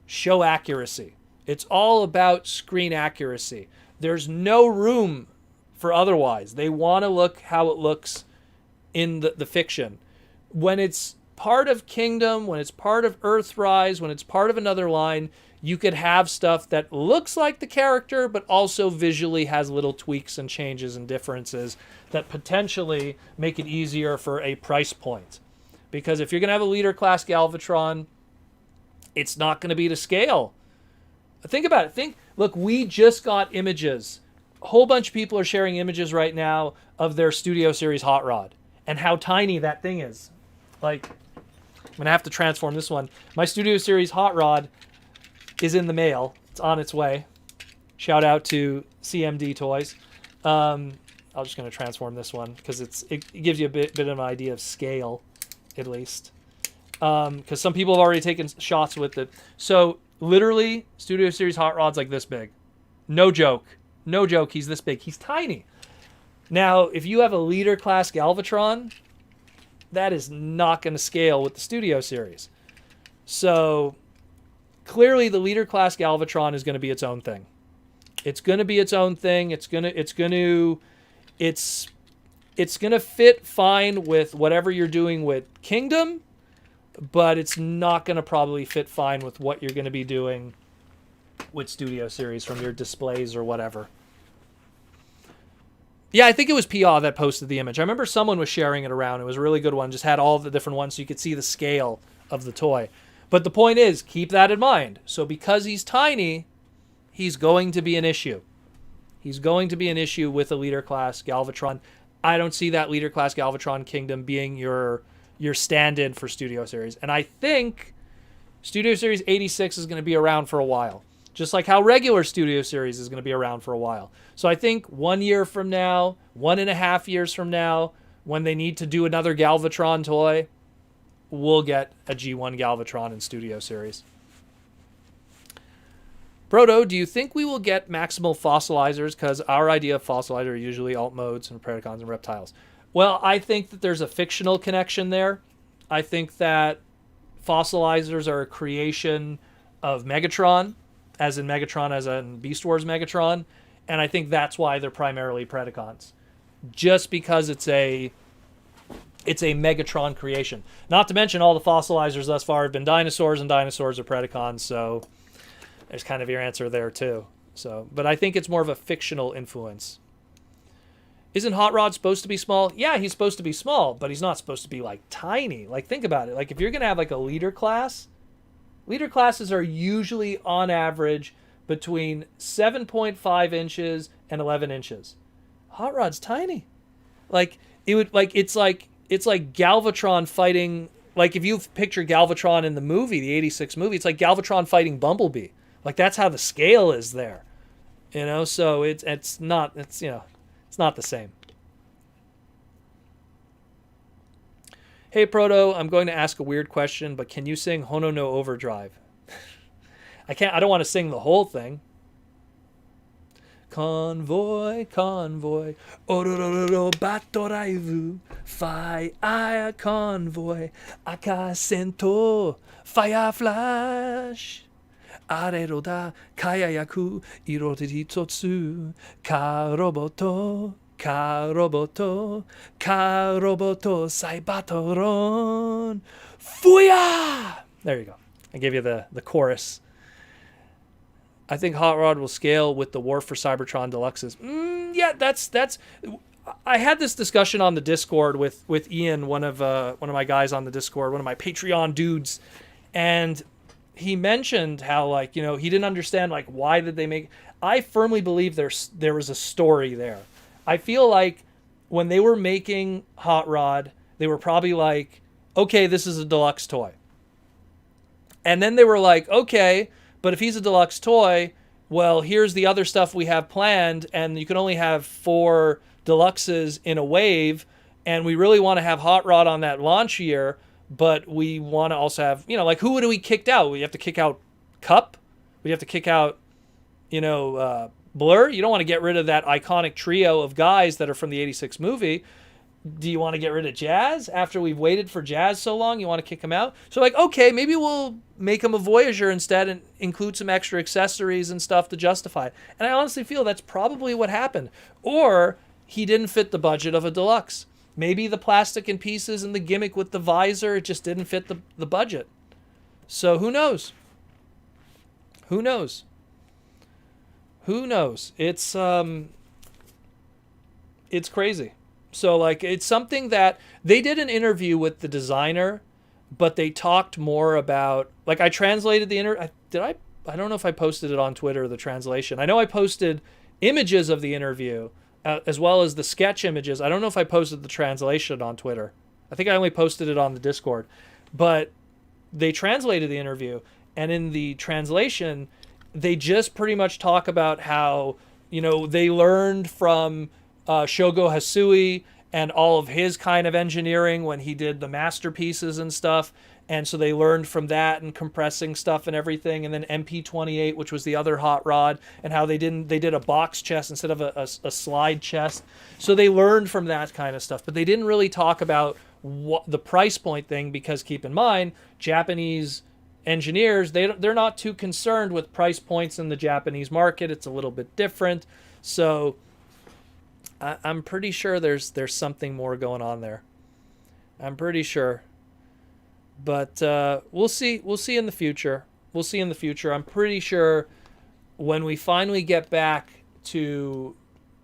show accuracy. It's all about screen accuracy. There's no room for otherwise. They want to look how it looks in the fiction. When it's part of Kingdom, when it's part of Earthrise, when it's part of another line, you could have stuff that looks like the character, but also visually has little tweaks and changes and differences that potentially make it easier for a price point. Because if you're going to have a leader class Galvatron, it's not going to be to scale. Think about it. Look, we just got images. A whole bunch of people are sharing images right now of their Studio Series Hot Rod and how tiny that thing is. Like, I'm going to have to transform this one. My Studio Series Hot Rod is in the mail. It's on its way. Shout out to CMD Toys. I'm just going to transform this one because it gives you a bit of an idea of scale, at least. Because some people have already taken shots with it. So, literally, Studio Series Hot Rod's like this big. No joke. No joke, he's this big. He's tiny. Now, if you have a leader class Galvatron, that is not going to scale with the Studio Series. So, clearly the leader class Galvatron is going to be its own thing. It's going to be its own thing. It's going to fit fine with whatever you're doing with Kingdom, but it's not going to probably fit fine with what you're going to be doing with Studio Series from your displays or whatever. Yeah, I think it was Pia that posted the image. I remember someone was sharing it around. It was a really good one. Just had all the different ones so you could see the scale of the toy. But the point is, keep that in mind. So because he's tiny, he's going to be an issue. He's going to be an issue with a leader class Galvatron. I don't see that leader class Galvatron Kingdom being your stand-in for Studio Series. And I think Studio Series 86 is going to be around for a while. Just like how regular Studio Series is going to be around for a while. So I think 1 year from now, 1.5 years from now, when they need to do another Galvatron toy, we'll get a G1 Galvatron in Studio Series. Proto, do you think we will get maximal fossilizers? Because our idea of fossilizer are usually alt modes and Predacons and reptiles. Well, I think that there's a fictional connection there. I think that fossilizers are a creation of Megatron, as in Beast Wars Megatron. And I think that's why they're primarily Predacons. Just because it's a Megatron creation. Not to mention all the fossilizers thus far have been dinosaurs, and dinosaurs are Predacons, so there's kind of your answer there too. So, but I think it's more of a fictional influence. Isn't Hot Rod supposed to be small? Yeah, he's supposed to be small, but he's not supposed to be like tiny. Like, think about it. Like, if you're going to have like a leader class, leader classes are usually on average between 7.5 inches and 11 inches. Hot Rod's tiny. Like, it would, like, it's like Galvatron fighting, like if you picture Galvatron in the movie, the 86 movie, it's like Galvatron fighting Bumblebee. Like, that's how the scale is there. You know, so it's not the same. Hey Proto, I'm going to ask a weird question, but can you sing Hono no Overdrive? I don't want to sing the whole thing. Convoy, convoy, orororo batoraivu, fai aya convoy, akasento, fire flash. Arero da kayayaku irotitotsu karoboto Cybertron fuya. There you go. I gave you the chorus. I think Hot Rod will scale with the War for Cybertron Deluxes. Yeah, that's. I had this discussion on the Discord with Ian, one of my guys on the Discord, one of my Patreon dudes, and he mentioned how, like, you know, he didn't understand, like, why did they make. I firmly believe there was a story there. I feel like when they were making Hot Rod, they were probably like, okay, this is a deluxe toy. And then they were like, okay, but if he's a deluxe toy, well, here's the other stuff we have planned, and you can only have 4 deluxes in a wave, and we really want to have Hot Rod on that launch year, but we want to also have, you know, like, who do we kick out? We have to kick out Cup? We have to kick out, you know, Blur? You don't want to get rid of that iconic trio of guys that are from the 86 movie. Do you want to get rid of Jazz after we've waited for Jazz so long? You want to kick him out? So, like, okay, maybe we'll make him a Voyager instead and include some extra accessories and stuff to justify it. And I honestly feel that's probably what happened. Or he didn't fit the budget of a deluxe. Maybe the plastic and pieces and the gimmick with the visor, it just didn't fit the budget. So who knows? Who knows? Who knows? It's crazy. So, like, it's something that they did an interview with the designer, but they talked more about, like, I translated the I don't know if I posted it on Twitter, the translation. I know I posted images of the interview as well as the sketch images. I don't know if I posted the translation on Twitter. I think I only posted it on the Discord, but they translated the interview, and in the translation, they just pretty much talk about how, you know, they learned from Shogo Hasui and all of his kind of engineering when he did the masterpieces and stuff. And so they learned from that and compressing stuff and everything. And then MP28, which was the other Hot Rod, and how they did a box chest instead of a slide chest. So they learned from that kind of stuff. But they didn't really talk about the price point thing, because keep in mind, Japanese engineers, they're not too concerned with price points in the Japanese market. It's a little bit different. So I'm pretty sure there's something more going on there. I'm pretty sure. But we'll see. We'll see in the future. We'll see in the future. I'm pretty sure when we finally get back to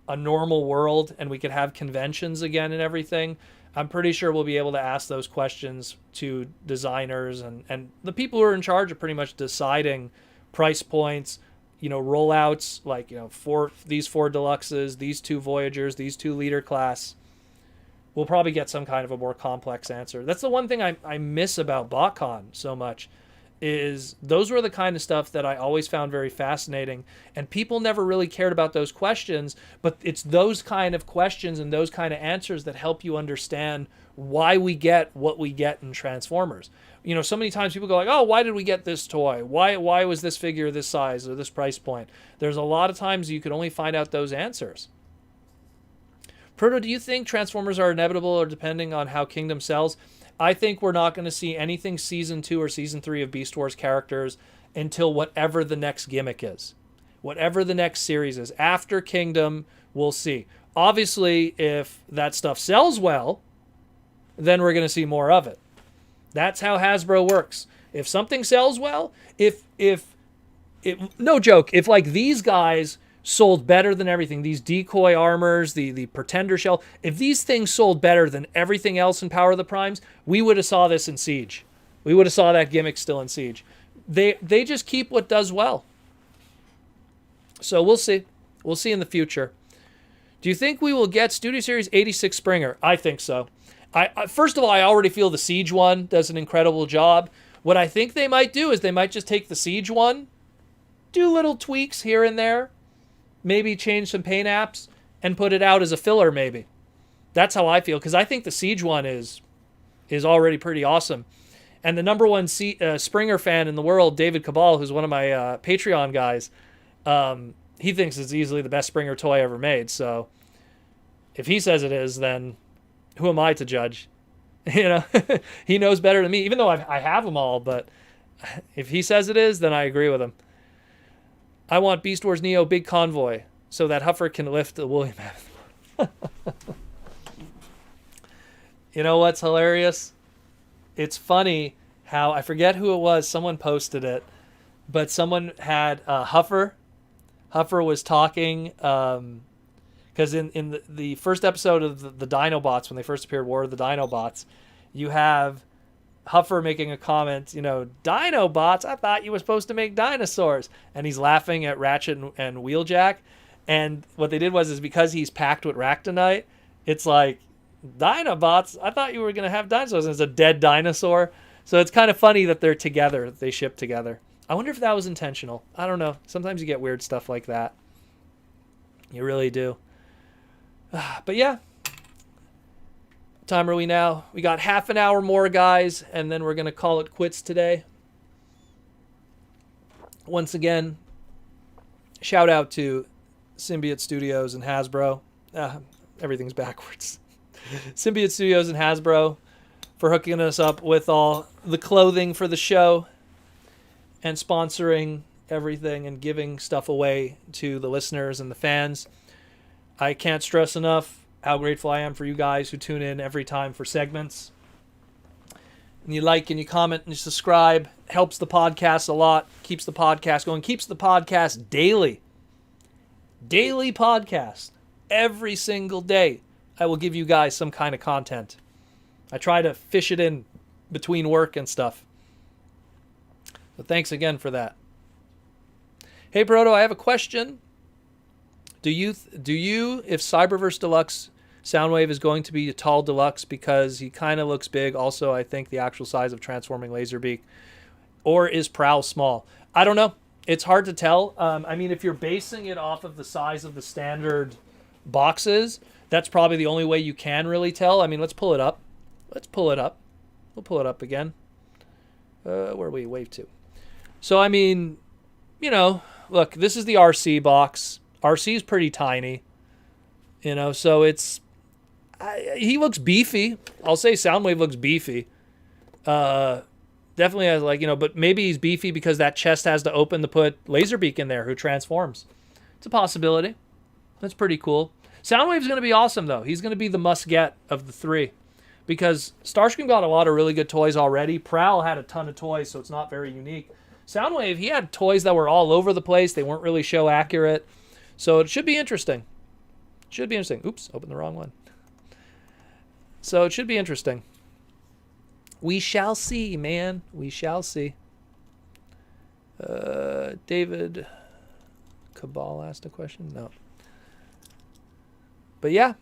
a normal world and we could have conventions again and everything, I'm pretty sure we'll be able to ask those questions to designers and the people who are in charge of pretty much deciding price points, you know, rollouts, like, you know, for these 4 deluxes, these 2 Voyagers, these 2 leader class. We'll probably get some kind of a more complex answer. That's the one thing I miss about BotCon so much, is those were the kind of stuff that I always found very fascinating, and people never really cared about those questions, but it's those kind of questions and those kind of answers that help you understand why we get what we get in Transformers. You know, so many times people go like, oh, why did we get this toy? Why was this figure this size or this price point? There's a lot of times you could only find out those answers. Proto, do you think Transformers are inevitable or depending on how Kingdom sells? I think we're not going to see anything Season 2 or Season 3 of Beast Wars characters until whatever the next gimmick is. Whatever the next series is. After Kingdom, we'll see. Obviously, if that stuff sells well, then we're going to see more of it. That's how Hasbro works. If something sells well, no joke, if like these guys sold better than everything, these decoy armors, the pretender shell, if these things sold better than everything else in Power of the Primes, we would have saw this in Siege. We would have saw that gimmick still in Siege. They just keep what does well. So we'll see. We'll see in the future. Do you think we will get Studio Series 86 Springer? I think so. First of all, I already feel the Siege one does an incredible job. What I think they might do is they might just take the Siege one, do little tweaks here and there, maybe change some paint apps, and put it out as a filler maybe. That's how I feel, because I think the Siege one is already pretty awesome. And the number one Springer fan in the world, David Cabal, who's one of my Patreon guys, he thinks it's easily the best Springer toy ever made. So if he says it is, then who am I to judge? You know, he knows better than me, even though I have them all. But if he says it is, then I agree with him. I want Beast Wars Neo Big Convoy so that Huffer can lift the woolly mammoth. You know what's hilarious? It's funny how, I forget who it was, someone posted it, but someone had Huffer. Huffer was talking, because in the first episode of the Dinobots, when they first appeared, War of the Dinobots, you have Huffer making a comment, you know, Dinobots, I thought you were supposed to make dinosaurs. And he's laughing at Ratchet and Wheeljack. And what they did was because he's packed with Ractonite, it's like, Dinobots, I thought you were going to have dinosaurs. And it's a dead dinosaur. So it's kind of funny that they're together, they ship together. I wonder if that was intentional. I don't know. Sometimes you get weird stuff like that. You really do. But yeah. What time are we now? We got half an hour more, guys, and then we're going to call it quits today. Once again, shout out to Symbiote Studios and Hasbro. Everything's backwards. Symbiote Studios and Hasbro for hooking us up with all the clothing for the show and sponsoring everything and giving stuff away to the listeners and the fans. I can't stress enough how grateful I am for you guys who tune in every time for segments. And you like and you comment and you subscribe. Helps the podcast a lot. Keeps the podcast going. Keeps the podcast daily. Daily podcast. Every single day I will give you guys some kind of content. I try to fish it in between work and stuff. So thanks again for that. Hey Proto, I have a question. Do you, if Cyberverse Deluxe Soundwave is going to be a tall deluxe because he kind of looks big, also I think the actual size of Transforming Laserbeak, or is Prowl small? I don't know. It's hard to tell. I mean, if you're basing it off of the size of the standard boxes, that's probably the only way you can really tell. I mean, let's pull it up. Let's pull it up. We'll pull it up again. Where are we? Wave 2. So, I mean, you know, look, this is the RC box. RC is pretty tiny, you know, so it's, he looks beefy. I'll say Soundwave looks beefy. Definitely has, like, you know, but maybe he's beefy because that chest has to open to put Laserbeak in there who transforms. It's a possibility. That's pretty cool. Soundwave's going to be awesome, though. He's going to be the must-get of the three because Starscream got a lot of really good toys already. Prowl had a ton of toys, so it's not very unique. Soundwave, he had toys that were all over the place. They weren't really show accurate. So it should be interesting. Should be interesting. Oops, opened the wrong one. So it should be interesting. We shall see, man. We shall see. David Cabal asked a question? No. But yeah,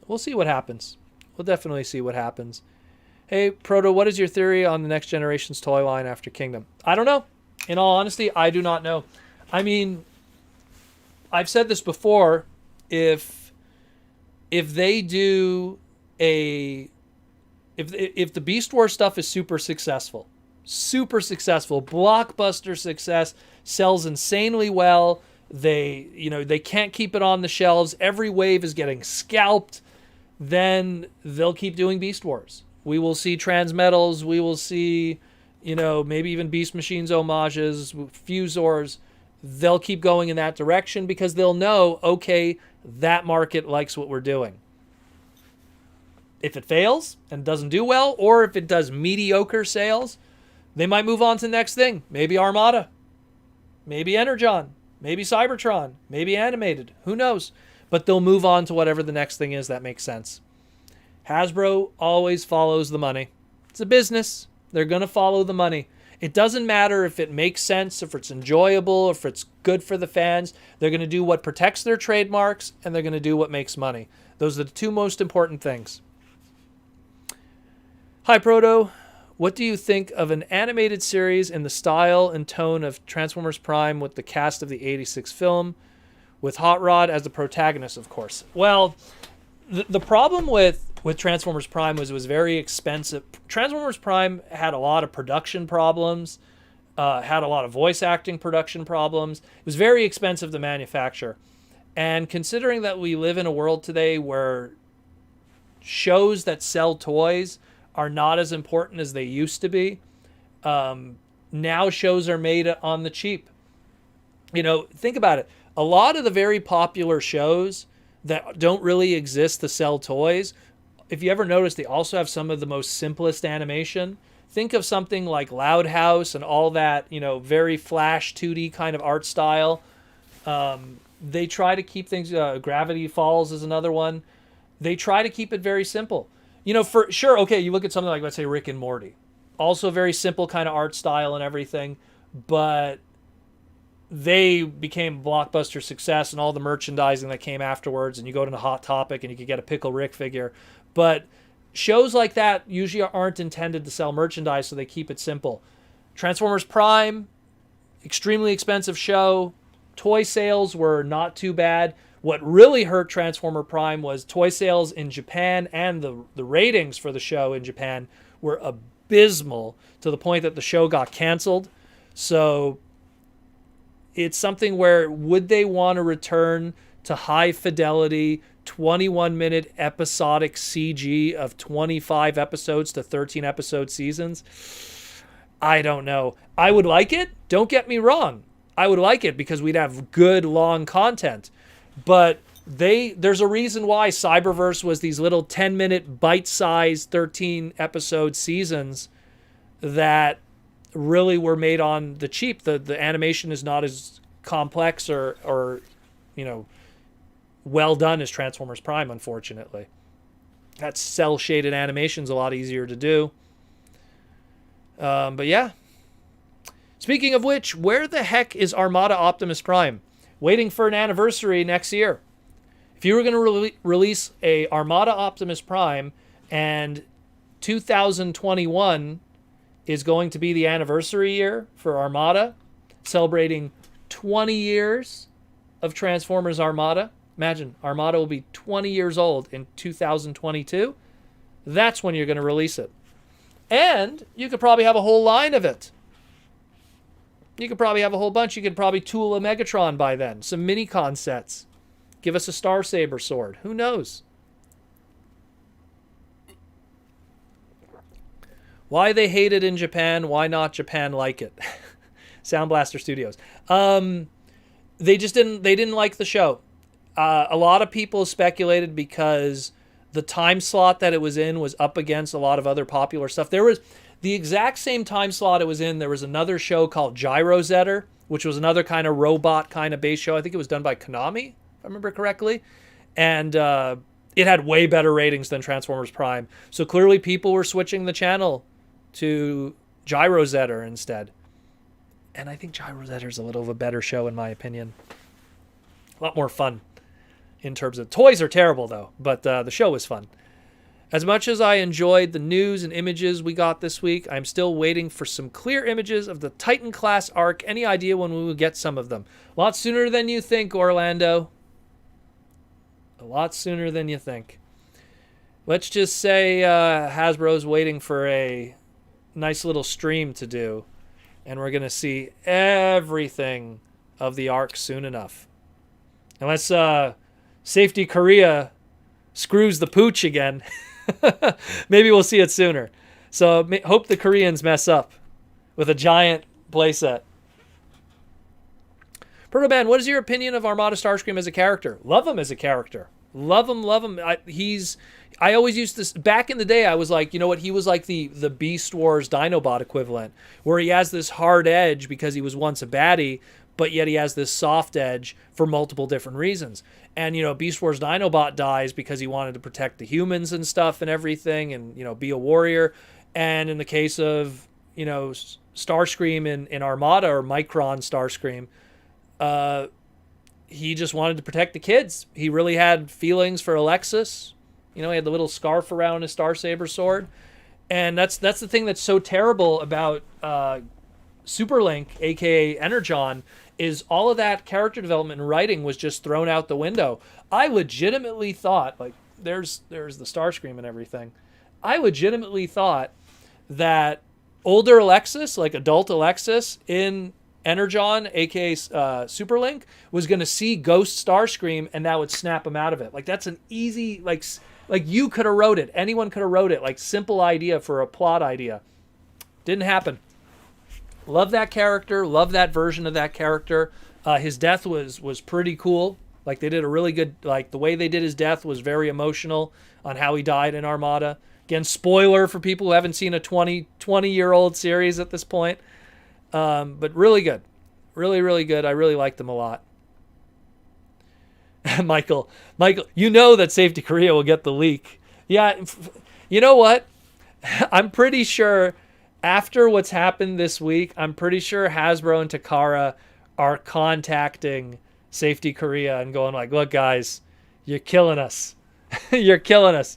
we'll see what happens. We'll definitely see what happens. Hey, Proto, what is your theory on the next generation's toy line after Kingdom? I don't know. In all honesty, I do not know. I mean, I've said this before. If they do if the Beast Wars stuff is super successful, blockbuster success, sells insanely well, they can't keep it on the shelves, every wave is getting scalped, then they'll keep doing Beast Wars. We will see Transmetals, we will see, maybe even Beast Machines homages, Fusors. they'll keep going in that direction because they'll know, okay, that market likes what we're doing. If it fails and doesn't do well, or if it does mediocre sales, they might move on to the next thing. Maybe Armada, maybe Energon, maybe Cybertron, maybe Animated. Who knows? But they'll move on to whatever the next thing is that makes sense. Hasbro always follows the money. It's a business. They're going to follow the money. It doesn't matter if it makes sense, if it's enjoyable, if it's good for the fans. They're going to do what protects their trademarks, and they're going to do what makes money. Those are the two most important things. Hi, Proto. What do you think of an animated series in the style and tone of Transformers Prime with the cast of the 86 film, with Hot Rod as the protagonist, of course? Well, the problem with Transformers Prime was it was very expensive. Transformers Prime had a lot of production problems, had a lot of voice acting production problems. It was very expensive to manufacture. And considering that we live in a world today where shows that sell toys are not as important as they used to be, now shows are made on the cheap. You know, think about it. A lot of the very popular shows that don't really exist to sell toys, if you ever notice, they also have some of the most simplest animation. Think of something like Loud House and all that, you know, very Flash 2D kind of art style. They try to keep things, Gravity Falls is another one. They try to keep it very simple. You know, for sure, okay, you look at something like, let's say, Rick and Morty. Also very simple kind of art style and everything, but they became blockbuster success and all the merchandising that came afterwards, and you go to the Hot Topic and you could get a Pickle Rick figure. But shows like that usually aren't intended to sell merchandise, so they keep it simple. Transformers Prime, extremely expensive show. Toy sales were not too bad. What really hurt Transformer Prime was toy sales in Japan, and the ratings for the show in Japan were abysmal to the point that the show got canceled. So it's something where, would they want to return to high fidelity 21-minute episodic CG of 25 episodes to 13 episode seasons? I don't know. I would like it. Don't get me wrong. I would like it because we'd have good long content. But there's a reason why Cyberverse was these little 10-minute bite-sized 13 episode seasons that really were made on the cheap. The animation is not as complex or you know, well done as Transformers Prime, unfortunately. That cel-shaded animation's a lot easier to do. But yeah. Speaking of which, where the heck is Armada Optimus Prime? Waiting for an anniversary next year. If you were going to release a Armada Optimus Prime and 2021 is going to be the anniversary year for Armada, celebrating 20 years of Transformers Armada. Imagine, Armada will be 20 years old in 2022. That's when you're going to release it. And you could probably have a whole line of it. You could probably have a whole bunch. You could probably tool a Megatron by then. Some mini-con sets. Give us a Star Saber sword. Who knows? Why they hate it in Japan? Why not Japan like it? Sound Blaster Studios. They didn't like the show. A lot of people speculated because the time slot that it was in was up against a lot of other popular stuff. There was the exact same time slot it was in. There was another show called Gyrozetter, which was another kind of robot kind of base show. I think it was done by Konami, if I remember correctly. And it had way better ratings than Transformers Prime. So clearly people were switching the channel to Gyrozetter instead. And I think Gyrozetter is a little of a better show in my opinion. A lot more fun in terms of... Toys are terrible though, but the show was fun. As much as I enjoyed the news and images we got this week, I'm still waiting for some clear images of the Titan-class arc. Any idea when we will get some of them? A lot sooner than you think, Orlando. A lot sooner than you think. Let's just say Hasbro's waiting for a nice little stream to do, and we're going to see everything of the arc soon enough. Unless Safety Korea screws the pooch again. Maybe we'll see it sooner. So hope the Koreans mess up with a giant playset. Protoman, what is your opinion of Armada Starscream as a character? Love him as a character. Love him, love him. I always used this back in the day. I was like, you know what? He was like the Beast Wars Dinobot equivalent, where he has this hard edge because he was once a baddie, but yet he has this soft edge for multiple different reasons. And, you know, Beast Wars Dinobot dies because he wanted to protect the humans and stuff and everything and, you know, be a warrior. And in the case of, you know, Starscream in Armada, or Micron Starscream, he just wanted to protect the kids. He really had feelings for Alexis. You know, he had the little scarf around his Starsaber sword. And that's the thing that's so terrible about Superlink, a.k.a. Energon, is all of that character development and writing was just thrown out the window. I legitimately thought, like, there's the Starscream and everything. I legitimately thought that older Alexis, like adult Alexis in Energon, aka Superlink, was going to see Ghost Starscream and that would snap him out of it. Like, that's an easy, like you could have wrote it. Anyone could have wrote it. Like, simple idea for a plot idea. Didn't happen. Love that character. Love that version of that character. His death was pretty cool. Like, they did a really good, like, the way they did his death was very emotional on how he died in Armada. Again, spoiler for people who haven't seen a 20-year-old series at this point. But really good. Really, really good. I really liked them a lot. Michael, you know that Safety Korea will get the leak. Yeah, you know what? I'm pretty sure after what's happened this week, I'm pretty sure Hasbro and Takara are contacting Safety Korea and going like, look, guys, you're killing us. You're killing us.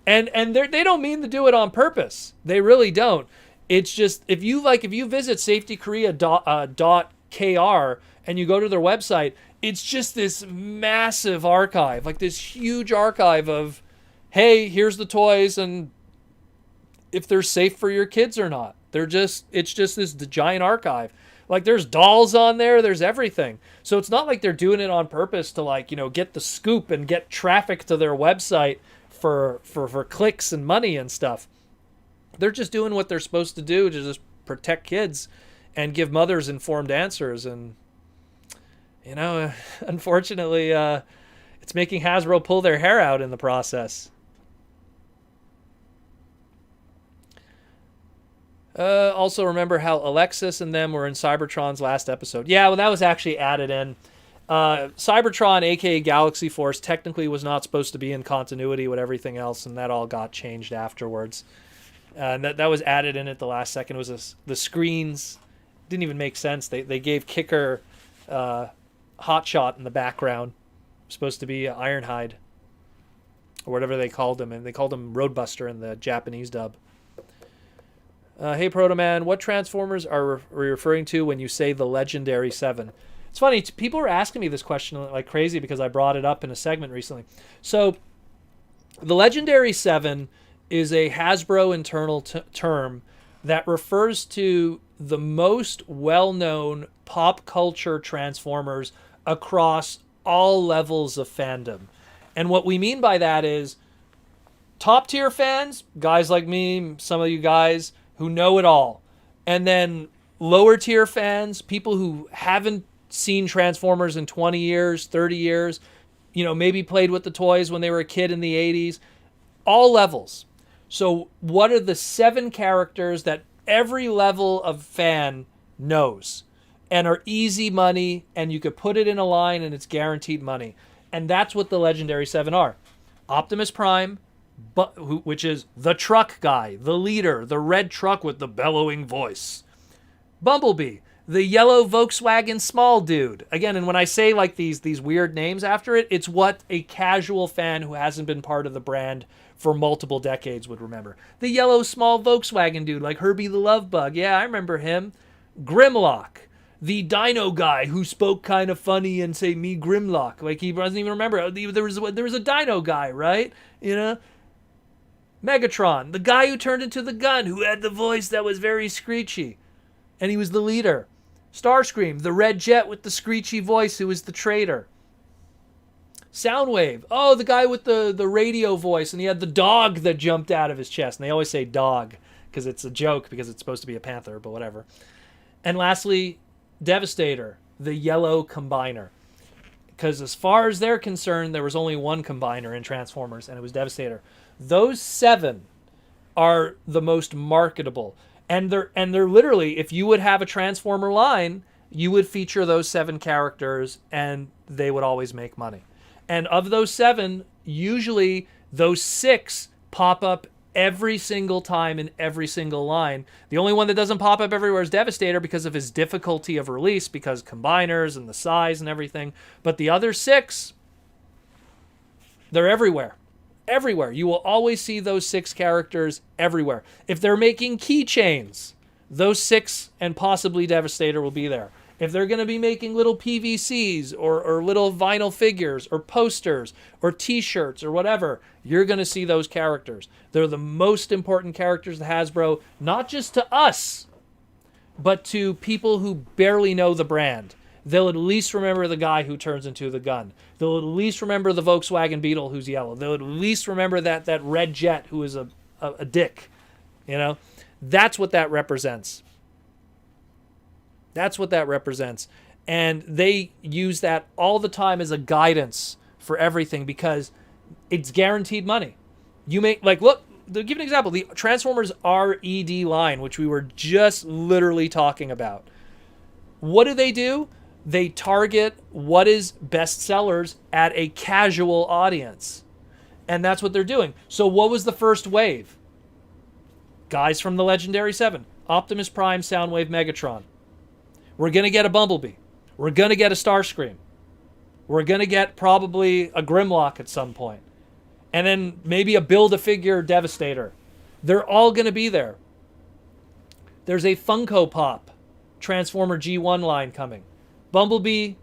And they don't mean to do it on purpose. They really don't. It's just, if you visit safetykorea.kr and you go to their website, it's just this massive archive, like this huge archive of, hey, here's the toys and if they're safe for your kids or not. It's just this giant archive. Like, there's dolls on there, there's everything. So it's not like they're doing it on purpose to, like, you know, get the scoop and get traffic to their website for clicks and money and stuff. They're just doing what they're supposed to do to just protect kids and give mothers informed answers. And, you know, unfortunately, it's making Hasbro pull their hair out in the process. Also remember how Alexis and them were in Cybertron's last episode. Yeah, well, that was actually added in. Cybertron, aka Galaxy Force, technically was not supposed to be in continuity with everything else, and that all got changed afterwards. And that was added in at the last second. It was the screens didn't even make sense. They gave Kicker Hotshot in the background. It was supposed to be Ironhide or whatever they called him, and they called him Roadbuster in the Japanese dub. Hey Protoman, what Transformers are we referring to when you say the Legendary 7? It's funny, people are asking me this question like crazy because I brought it up in a segment recently. So, the Legendary 7 is a Hasbro internal term that refers to the most well-known pop culture Transformers across all levels of fandom. And what we mean by that is top-tier fans, guys like me, some of you guys who know it all. And then lower-tier fans, people who haven't seen Transformers in 20 years, 30 years, you know, maybe played with the toys when they were a kid in the 80s. All levels. So what are the 7 characters that every level of fan knows and are easy money, and you could put it in a line and it's guaranteed money? And that's what the Legendary 7 are. Optimus Prime, which is the truck guy, the leader, the red truck with the bellowing voice. Bumblebee, the yellow Volkswagen small dude. Again, and when I say like these weird names after it, it's what a casual fan who hasn't been part of the brand for multiple decades would remember. The yellow small Volkswagen dude, like Herbie the Love Bug. Yeah, I remember him. Grimlock, the dino guy who spoke kind of funny and say, me Grimlock. Like, he doesn't even remember. There was a dino guy, right? You know? Megatron, the guy who turned into the gun, who had the voice that was very screechy. And he was the leader. Starscream, the red jet with the screechy voice who was the traitor. Soundwave, oh, the guy with the radio voice, and he had the dog that jumped out of his chest. And they always say dog, because it's a joke, because it's supposed to be a panther, but whatever. And lastly, Devastator, the yellow combiner. Because as far as they're concerned, there was only one combiner in Transformers, and it was Devastator. Those 7 are the most marketable. And they're literally, if you would have a Transformer line, you would feature those 7 characters, and they would always make money. And of those 7, usually those 6 pop up every single time in every single line. The only one that doesn't pop up everywhere is Devastator because of his difficulty of release, because combiners and the size and everything. But the other 6, they're everywhere. Everywhere. You will always see those 6 characters everywhere. If they're making keychains, those 6 and possibly Devastator will be there. If they're going to be making little PVCs or little vinyl figures or posters or t-shirts or whatever, you're going to see those characters. They're the most important characters to Hasbro, not just to us, but to people who barely know the brand. They'll at least remember the guy who turns into the gun. They'll at least remember the Volkswagen Beetle who's yellow. They'll at least remember that red jet who is a dick. You know? That's what that represents. That's what that represents. And they use that all the time as a guidance for everything because it's guaranteed money. You make, like, look, to give an example, the Transformers RED line, which we were just literally talking about. What do? They target what is best sellers at a casual audience. And that's what they're doing. So what was the first wave? Guys from the Legendary 7. Optimus Prime, Soundwave, Megatron. We're going to get a Bumblebee. We're going to get a Starscream. We're going to get probably a Grimlock at some point. And then maybe a Build-A-Figure Devastator. They're all going to be there. There's a Funko Pop Transformer G1 line coming. Bumblebee,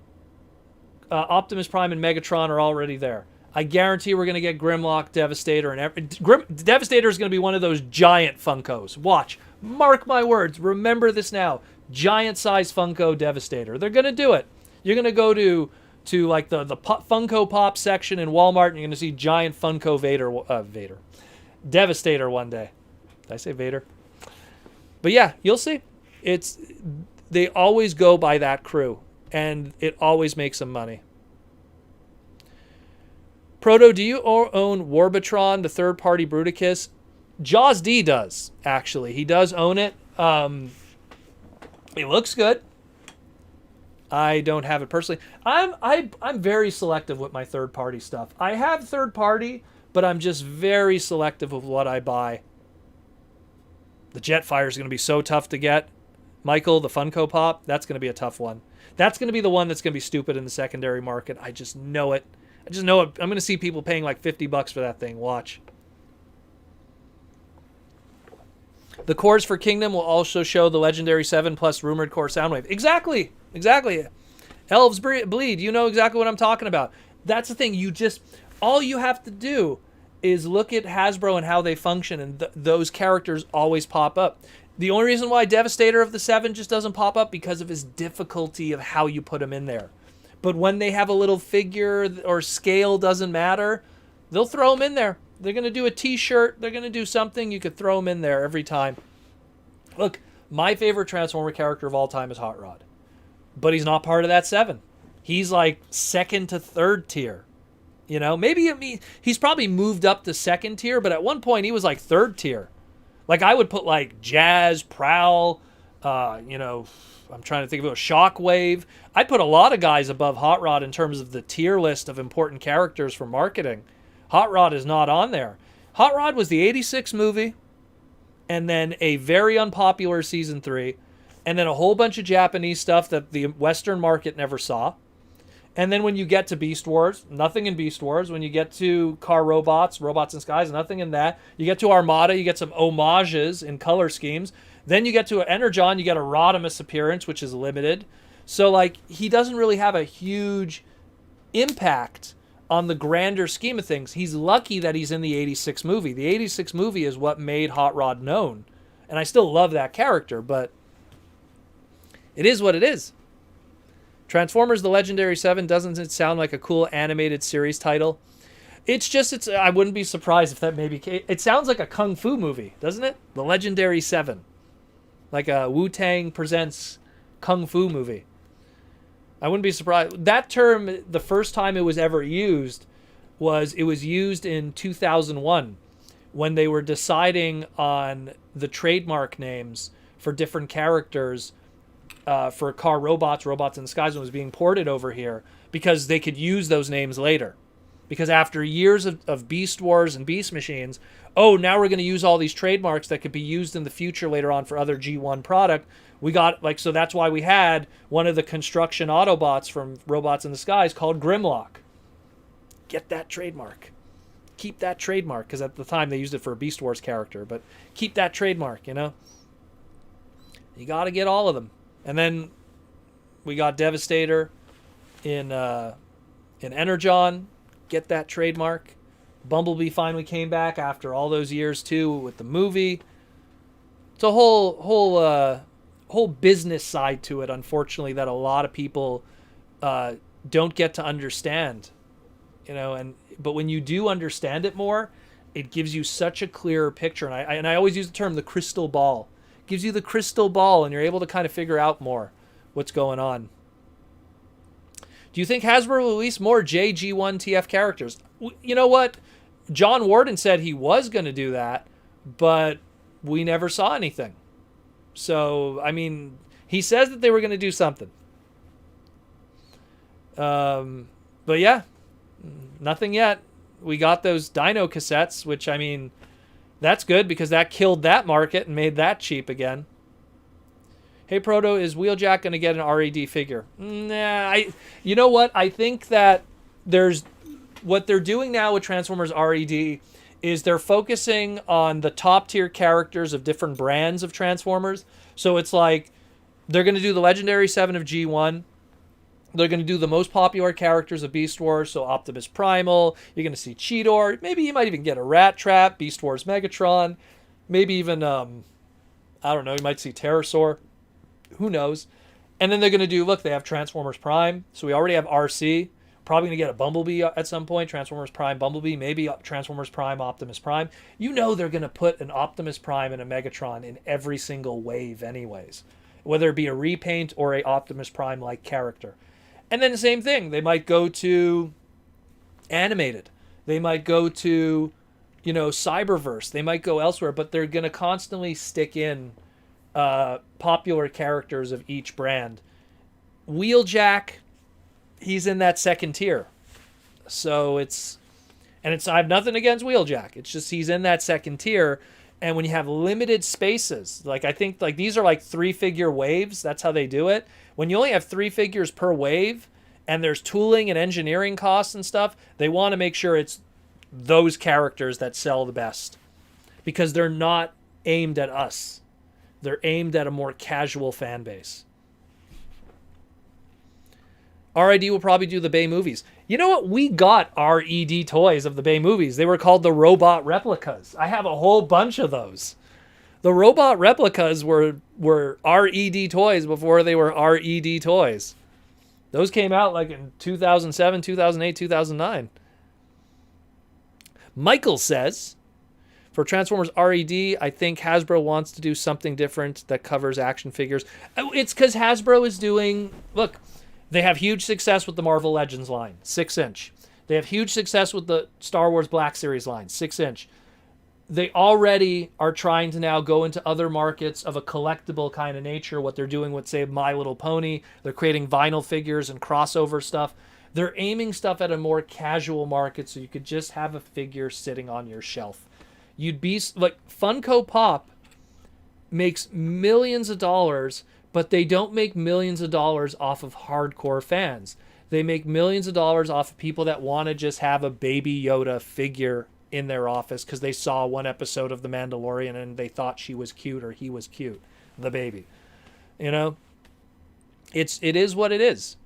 Optimus Prime, and Megatron are already there. I guarantee we're going to get Grimlock, Devastator, and Devastator is going to be one of those giant Funkos. Watch. Mark my words. Remember this now. Giant size Funko Devastator. They're going to do it. You're going to go to like the Funko Pop section in Walmart and you're going to see giant Funko Devastator one day. Did I say Vader? But yeah, you'll see. They always go by that crew and it always makes them money. Proto, do you own Warbatron, the third-party Bruticus? Jaws D does, actually. He does own it. It looks good. I don't have it personally. I'm very selective with my third-party stuff. I have third-party, but I'm just very selective of what I buy. The Jetfire is going to be so tough to get. Michael, the Funko Pop, that's going to be a tough one. That's going to be the one that's going to be stupid in the secondary market. I just know it. I'm going to see people paying like $50 for that thing. Watch. The cores for Kingdom will also show the Legendary 7 plus Rumored Core Soundwave. Exactly. Elves Bleed. You know exactly what I'm talking about. That's the thing. All you have to do is look at Hasbro and how they function, and those characters always pop up. The only reason why Devastator of the 7 just doesn't pop up because of his difficulty of how you put him in there. But when they have a little figure or scale, doesn't matter, they'll throw him in there. They're going to do a t-shirt. They're going to do something. You could throw him in there every time. Look, my favorite Transformer character of all time is Hot Rod. But he's not part of that 7. He's like second to third tier. You know, he's probably moved up to second tier, but at one point he was like third tier. Like I would put like Jazz, Prowl, I'm trying to think of a Shockwave. I'd put a lot of guys above Hot Rod in terms of the tier list of important characters for marketing. Hot Rod is not on there. Hot Rod was the 86 movie, and then a very unpopular season 3, and then a whole bunch of Japanese stuff that the Western market never saw. And then when you get to Beast Wars, nothing in Beast Wars. When you get to Car Robots, Robots in Skies, nothing in that. You get to Armada, you get some homages in color schemes. Then you get to Energon, you get a Rodimus appearance, which is limited. So, like, he doesn't really have a huge impact on the grander scheme of things. He's lucky that he's in the 86 movie. The 86 movie is what made Hot Rod known. And I still love that character, but it is what it is. Transformers: The Legendary 7, doesn't it sound like a cool animated series title? I wouldn't be surprised if that maybe... It sounds like a Kung Fu movie, doesn't it? The Legendary 7. Like a Wu-Tang Presents Kung Fu movie. I wouldn't be surprised. That term, the first time it was ever used, was used in 2001 when they were deciding on the trademark names for different characters for car robots in the skies, when it was being ported over here, because they could use those names later. Because after years of Beast Wars and Beast Machines, now we're going to use all these trademarks that could be used in the future later on for other G1 product. We got, so that's why we had one of the construction Autobots from Robots in the Skies called Grimlock. Get that trademark. Keep that trademark, because at the time they used it for a Beast Wars character, but keep that trademark, You got to get all of them. And then we got Devastator in Energon. Get that trademark. Bumblebee finally came back after all those years too with the movie. It's a whole business side to it, unfortunately, that a lot of people don't get to understand. But when you do understand it more, it gives you such a clearer picture. And I always use the term the crystal ball. It gives you the crystal ball, and you're able to kind of figure out more what's going on. Do you think Hasbro will release more JG1 TF characters? You know what? John Warden said he was going to do that, but we never saw anything. So, I mean, he says that they were going to do something. But yeah, nothing yet. We got those Dino cassettes, which, I mean, that's good because that killed that market and made that cheap again. Hey, Proto, is Wheeljack going to get an RED figure? Nah, you know what? I think that what they're doing now with Transformers RED is they're focusing on the top tier characters of different brands of Transformers. So it's like they're going to do the Legendary 7 of G1. They're going to do the most popular characters of Beast Wars, so Optimus Primal. You're going to see Cheetor. Maybe you might even get a Rat Trap, Beast Wars Megatron. Maybe even, I don't know, you might see Pterosaur. Who knows? And then they're going to do, look, they have Transformers Prime. So we already have RC. Probably going to get a Bumblebee at some point. Transformers Prime Bumblebee. Maybe Transformers Prime Optimus Prime. You know they're going to put an Optimus Prime and a Megatron in every single wave anyways. Whether it be a repaint or a Optimus Prime-like character. And then the same thing. They might go to animated. They might go to, Cyberverse. They might go elsewhere. But they're going to constantly stick in popular characters of each brand. Wheeljack, he's in that second tier. So I have nothing against Wheeljack. It's just he's in that second tier. And when you have limited spaces, like I think like these are like 3-figure waves. That's how they do it. When you only have 3 figures per wave and there's tooling and engineering costs and stuff, they want to make sure it's those characters that sell the best because they're not aimed at us. They're aimed at a more casual fan base. RID will probably do the Bay movies. You know what? We got RED toys of the Bay movies. They were called the robot replicas. I have a whole bunch of those. The robot replicas were RED toys before they were RED toys. Those came out like in 2007, 2008, 2009. Michael says, for Transformers RED, I think Hasbro wants to do something different that covers action figures. It's because Hasbro is doing... Look, they have huge success with the Marvel Legends line, 6-inch. They have huge success with the Star Wars Black Series line, 6-inch. They already are trying to now go into other markets of a collectible kind of nature, what they're doing with, say, My Little Pony. They're creating vinyl figures and crossover stuff. They're aiming stuff at a more casual market so you could just have a figure sitting on your shelf. You'd be like Funko Pop makes millions of dollars, but they don't make millions of dollars off of hardcore fans. They make millions of dollars off of people that want to just have a Baby Yoda figure in their office because they saw one episode of The Mandalorian and they thought she was cute or he was cute, the baby. It is what it is.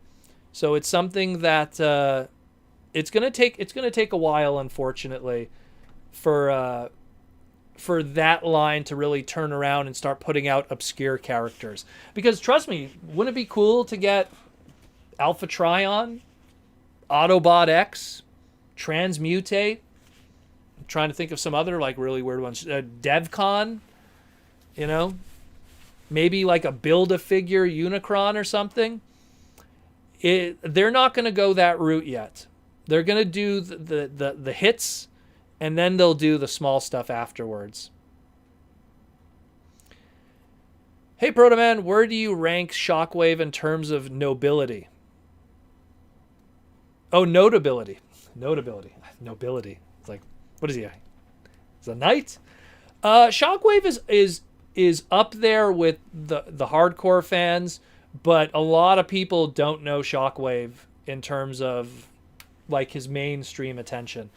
So it's something that it's gonna take a while, unfortunately, for that line to really turn around and start putting out obscure characters. Because trust me, wouldn't it be cool to get Alpha Trion, Autobot X, Transmutate? I'm trying to think of some other like really weird ones. DevCon, maybe like a Build-A-Figure Unicron or something. they're not going to go that route yet. They're going to do the hits, and then they'll do the small stuff afterwards. Hey, Protoman, where do you rank Shockwave in terms of nobility? Oh, notability. Nobility. It's like, what is he? Is a knight? Shockwave is up there with the hardcore fans, but a lot of people don't know Shockwave in terms of like his mainstream attention.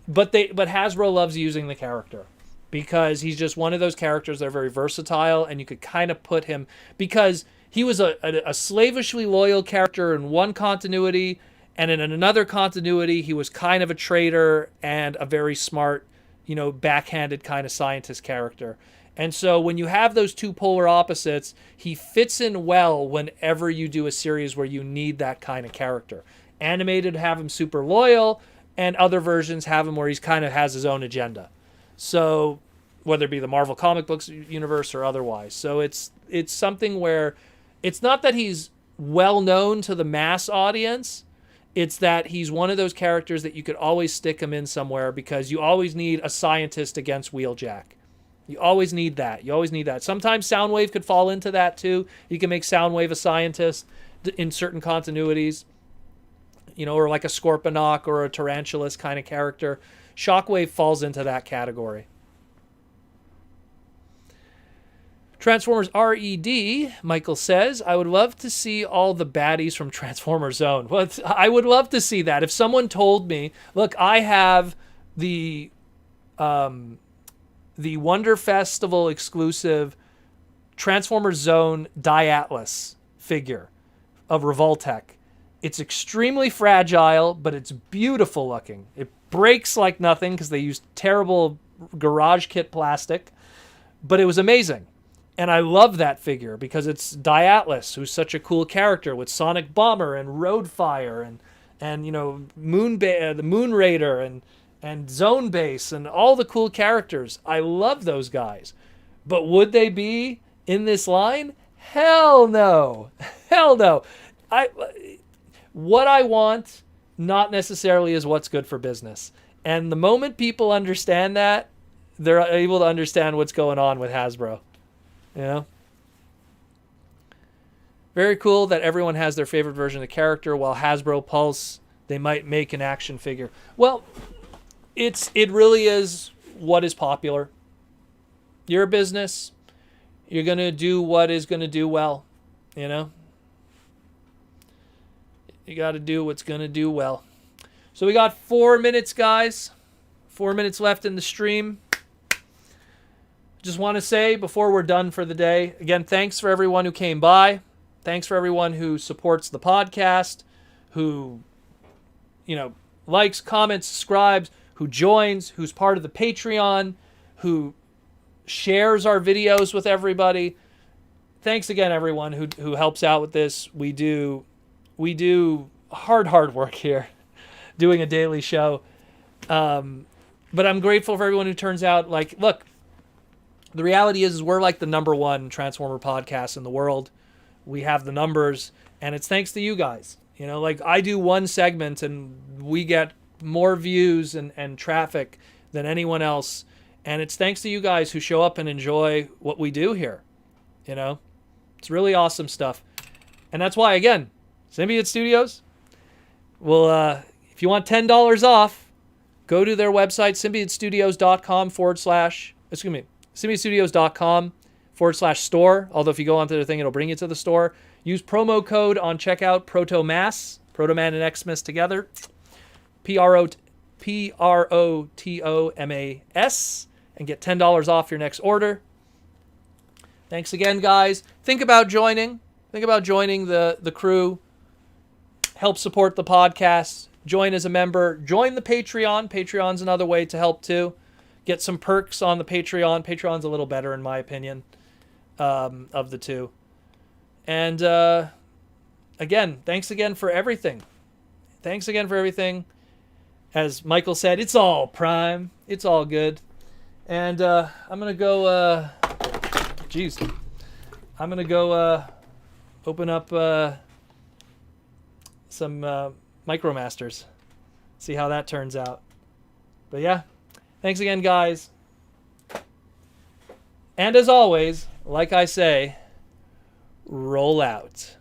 But Hasbro loves using the character because he's just one of those characters that are very versatile, and you could kind of put him, because he was a slavishly loyal character in one continuity, and in another continuity he was kind of a traitor and a very smart, backhanded kind of scientist character. And so when you have those two polar opposites, he fits in well whenever you do a series where you need that kind of character. Animated have him super loyal, and other versions have him where he's kind of has his own agenda. So whether it be the Marvel comic books universe or otherwise. So it's something where it's not that he's well known to the mass audience. It's that he's one of those characters that you could always stick him in somewhere, because you always need a scientist against Wheeljack. You always need that. Sometimes Soundwave could fall into that too. You can make Soundwave a scientist in certain continuities, or like a Scorponok or a Tarantulas kind of character. Shockwave falls into that category. Transformers RED, Michael says, I would love to see all the baddies from Transformers Zone. Well, I would love to see that. If someone told me, look, I have the Wonder Festival exclusive Transformers Zone Diatlas figure of Revoltech. It's extremely fragile, but it's beautiful looking. It breaks like nothing because they used terrible garage kit plastic, but it was amazing. And I love that figure because it's Diatlas, who's such a cool character with Sonic Bomber and Roadfire and the Moon Raider and Zone Base and all the cool characters. I love those guys. But would they be in this line? Hell no. Hell no. What I want not necessarily is what's good for business. And the moment people understand that, they're able to understand what's going on with Hasbro. Very cool that everyone has their favorite version of the character, while Hasbro Pulse, they might make an action figure. Well, it really is what is popular. You're a business. You're going to do what is going to do well, You got to do what's going to do well. So we got 4 minutes, guys. 4 minutes left in the stream. Just want to say before we're done for the day, again, thanks for everyone who came by. Thanks for everyone who supports the podcast, who, likes, comments, subscribes, who joins, who's part of the Patreon, who shares our videos with everybody. Thanks again, everyone who helps out with this. We do hard work here doing a daily show. But I'm grateful for everyone who turns out. Look, the reality is we're like the #1 Transformer podcast in the world. We have the numbers, and it's thanks to you guys. I do one segment and we get more views and traffic than anyone else. And it's thanks to you guys who show up and enjoy what we do here. It's really awesome stuff. And that's why, again, Symbiote Studios, well, if you want $10 off, go to their website, symbiotestudios.com/store. Although if you go onto the thing, it'll bring you to the store. Use promo code on checkout, ProtoMass, Protoman and Xmas together, PROTOMAS, and get $10 off your next order. Thanks again, guys. Think about joining the crew. Help support the podcast. Join as a member. Join the Patreon. Patreon's another way to help too. Get some perks on the Patreon. Patreon's a little better in my opinion of the two. And again, thanks again for everything. As Michael said, it's all Prime. It's all good. And I'm going to go... I'm going to go open up some MicroMasters. See how that turns out. But yeah, thanks again, guys. And as always, like I say, roll out.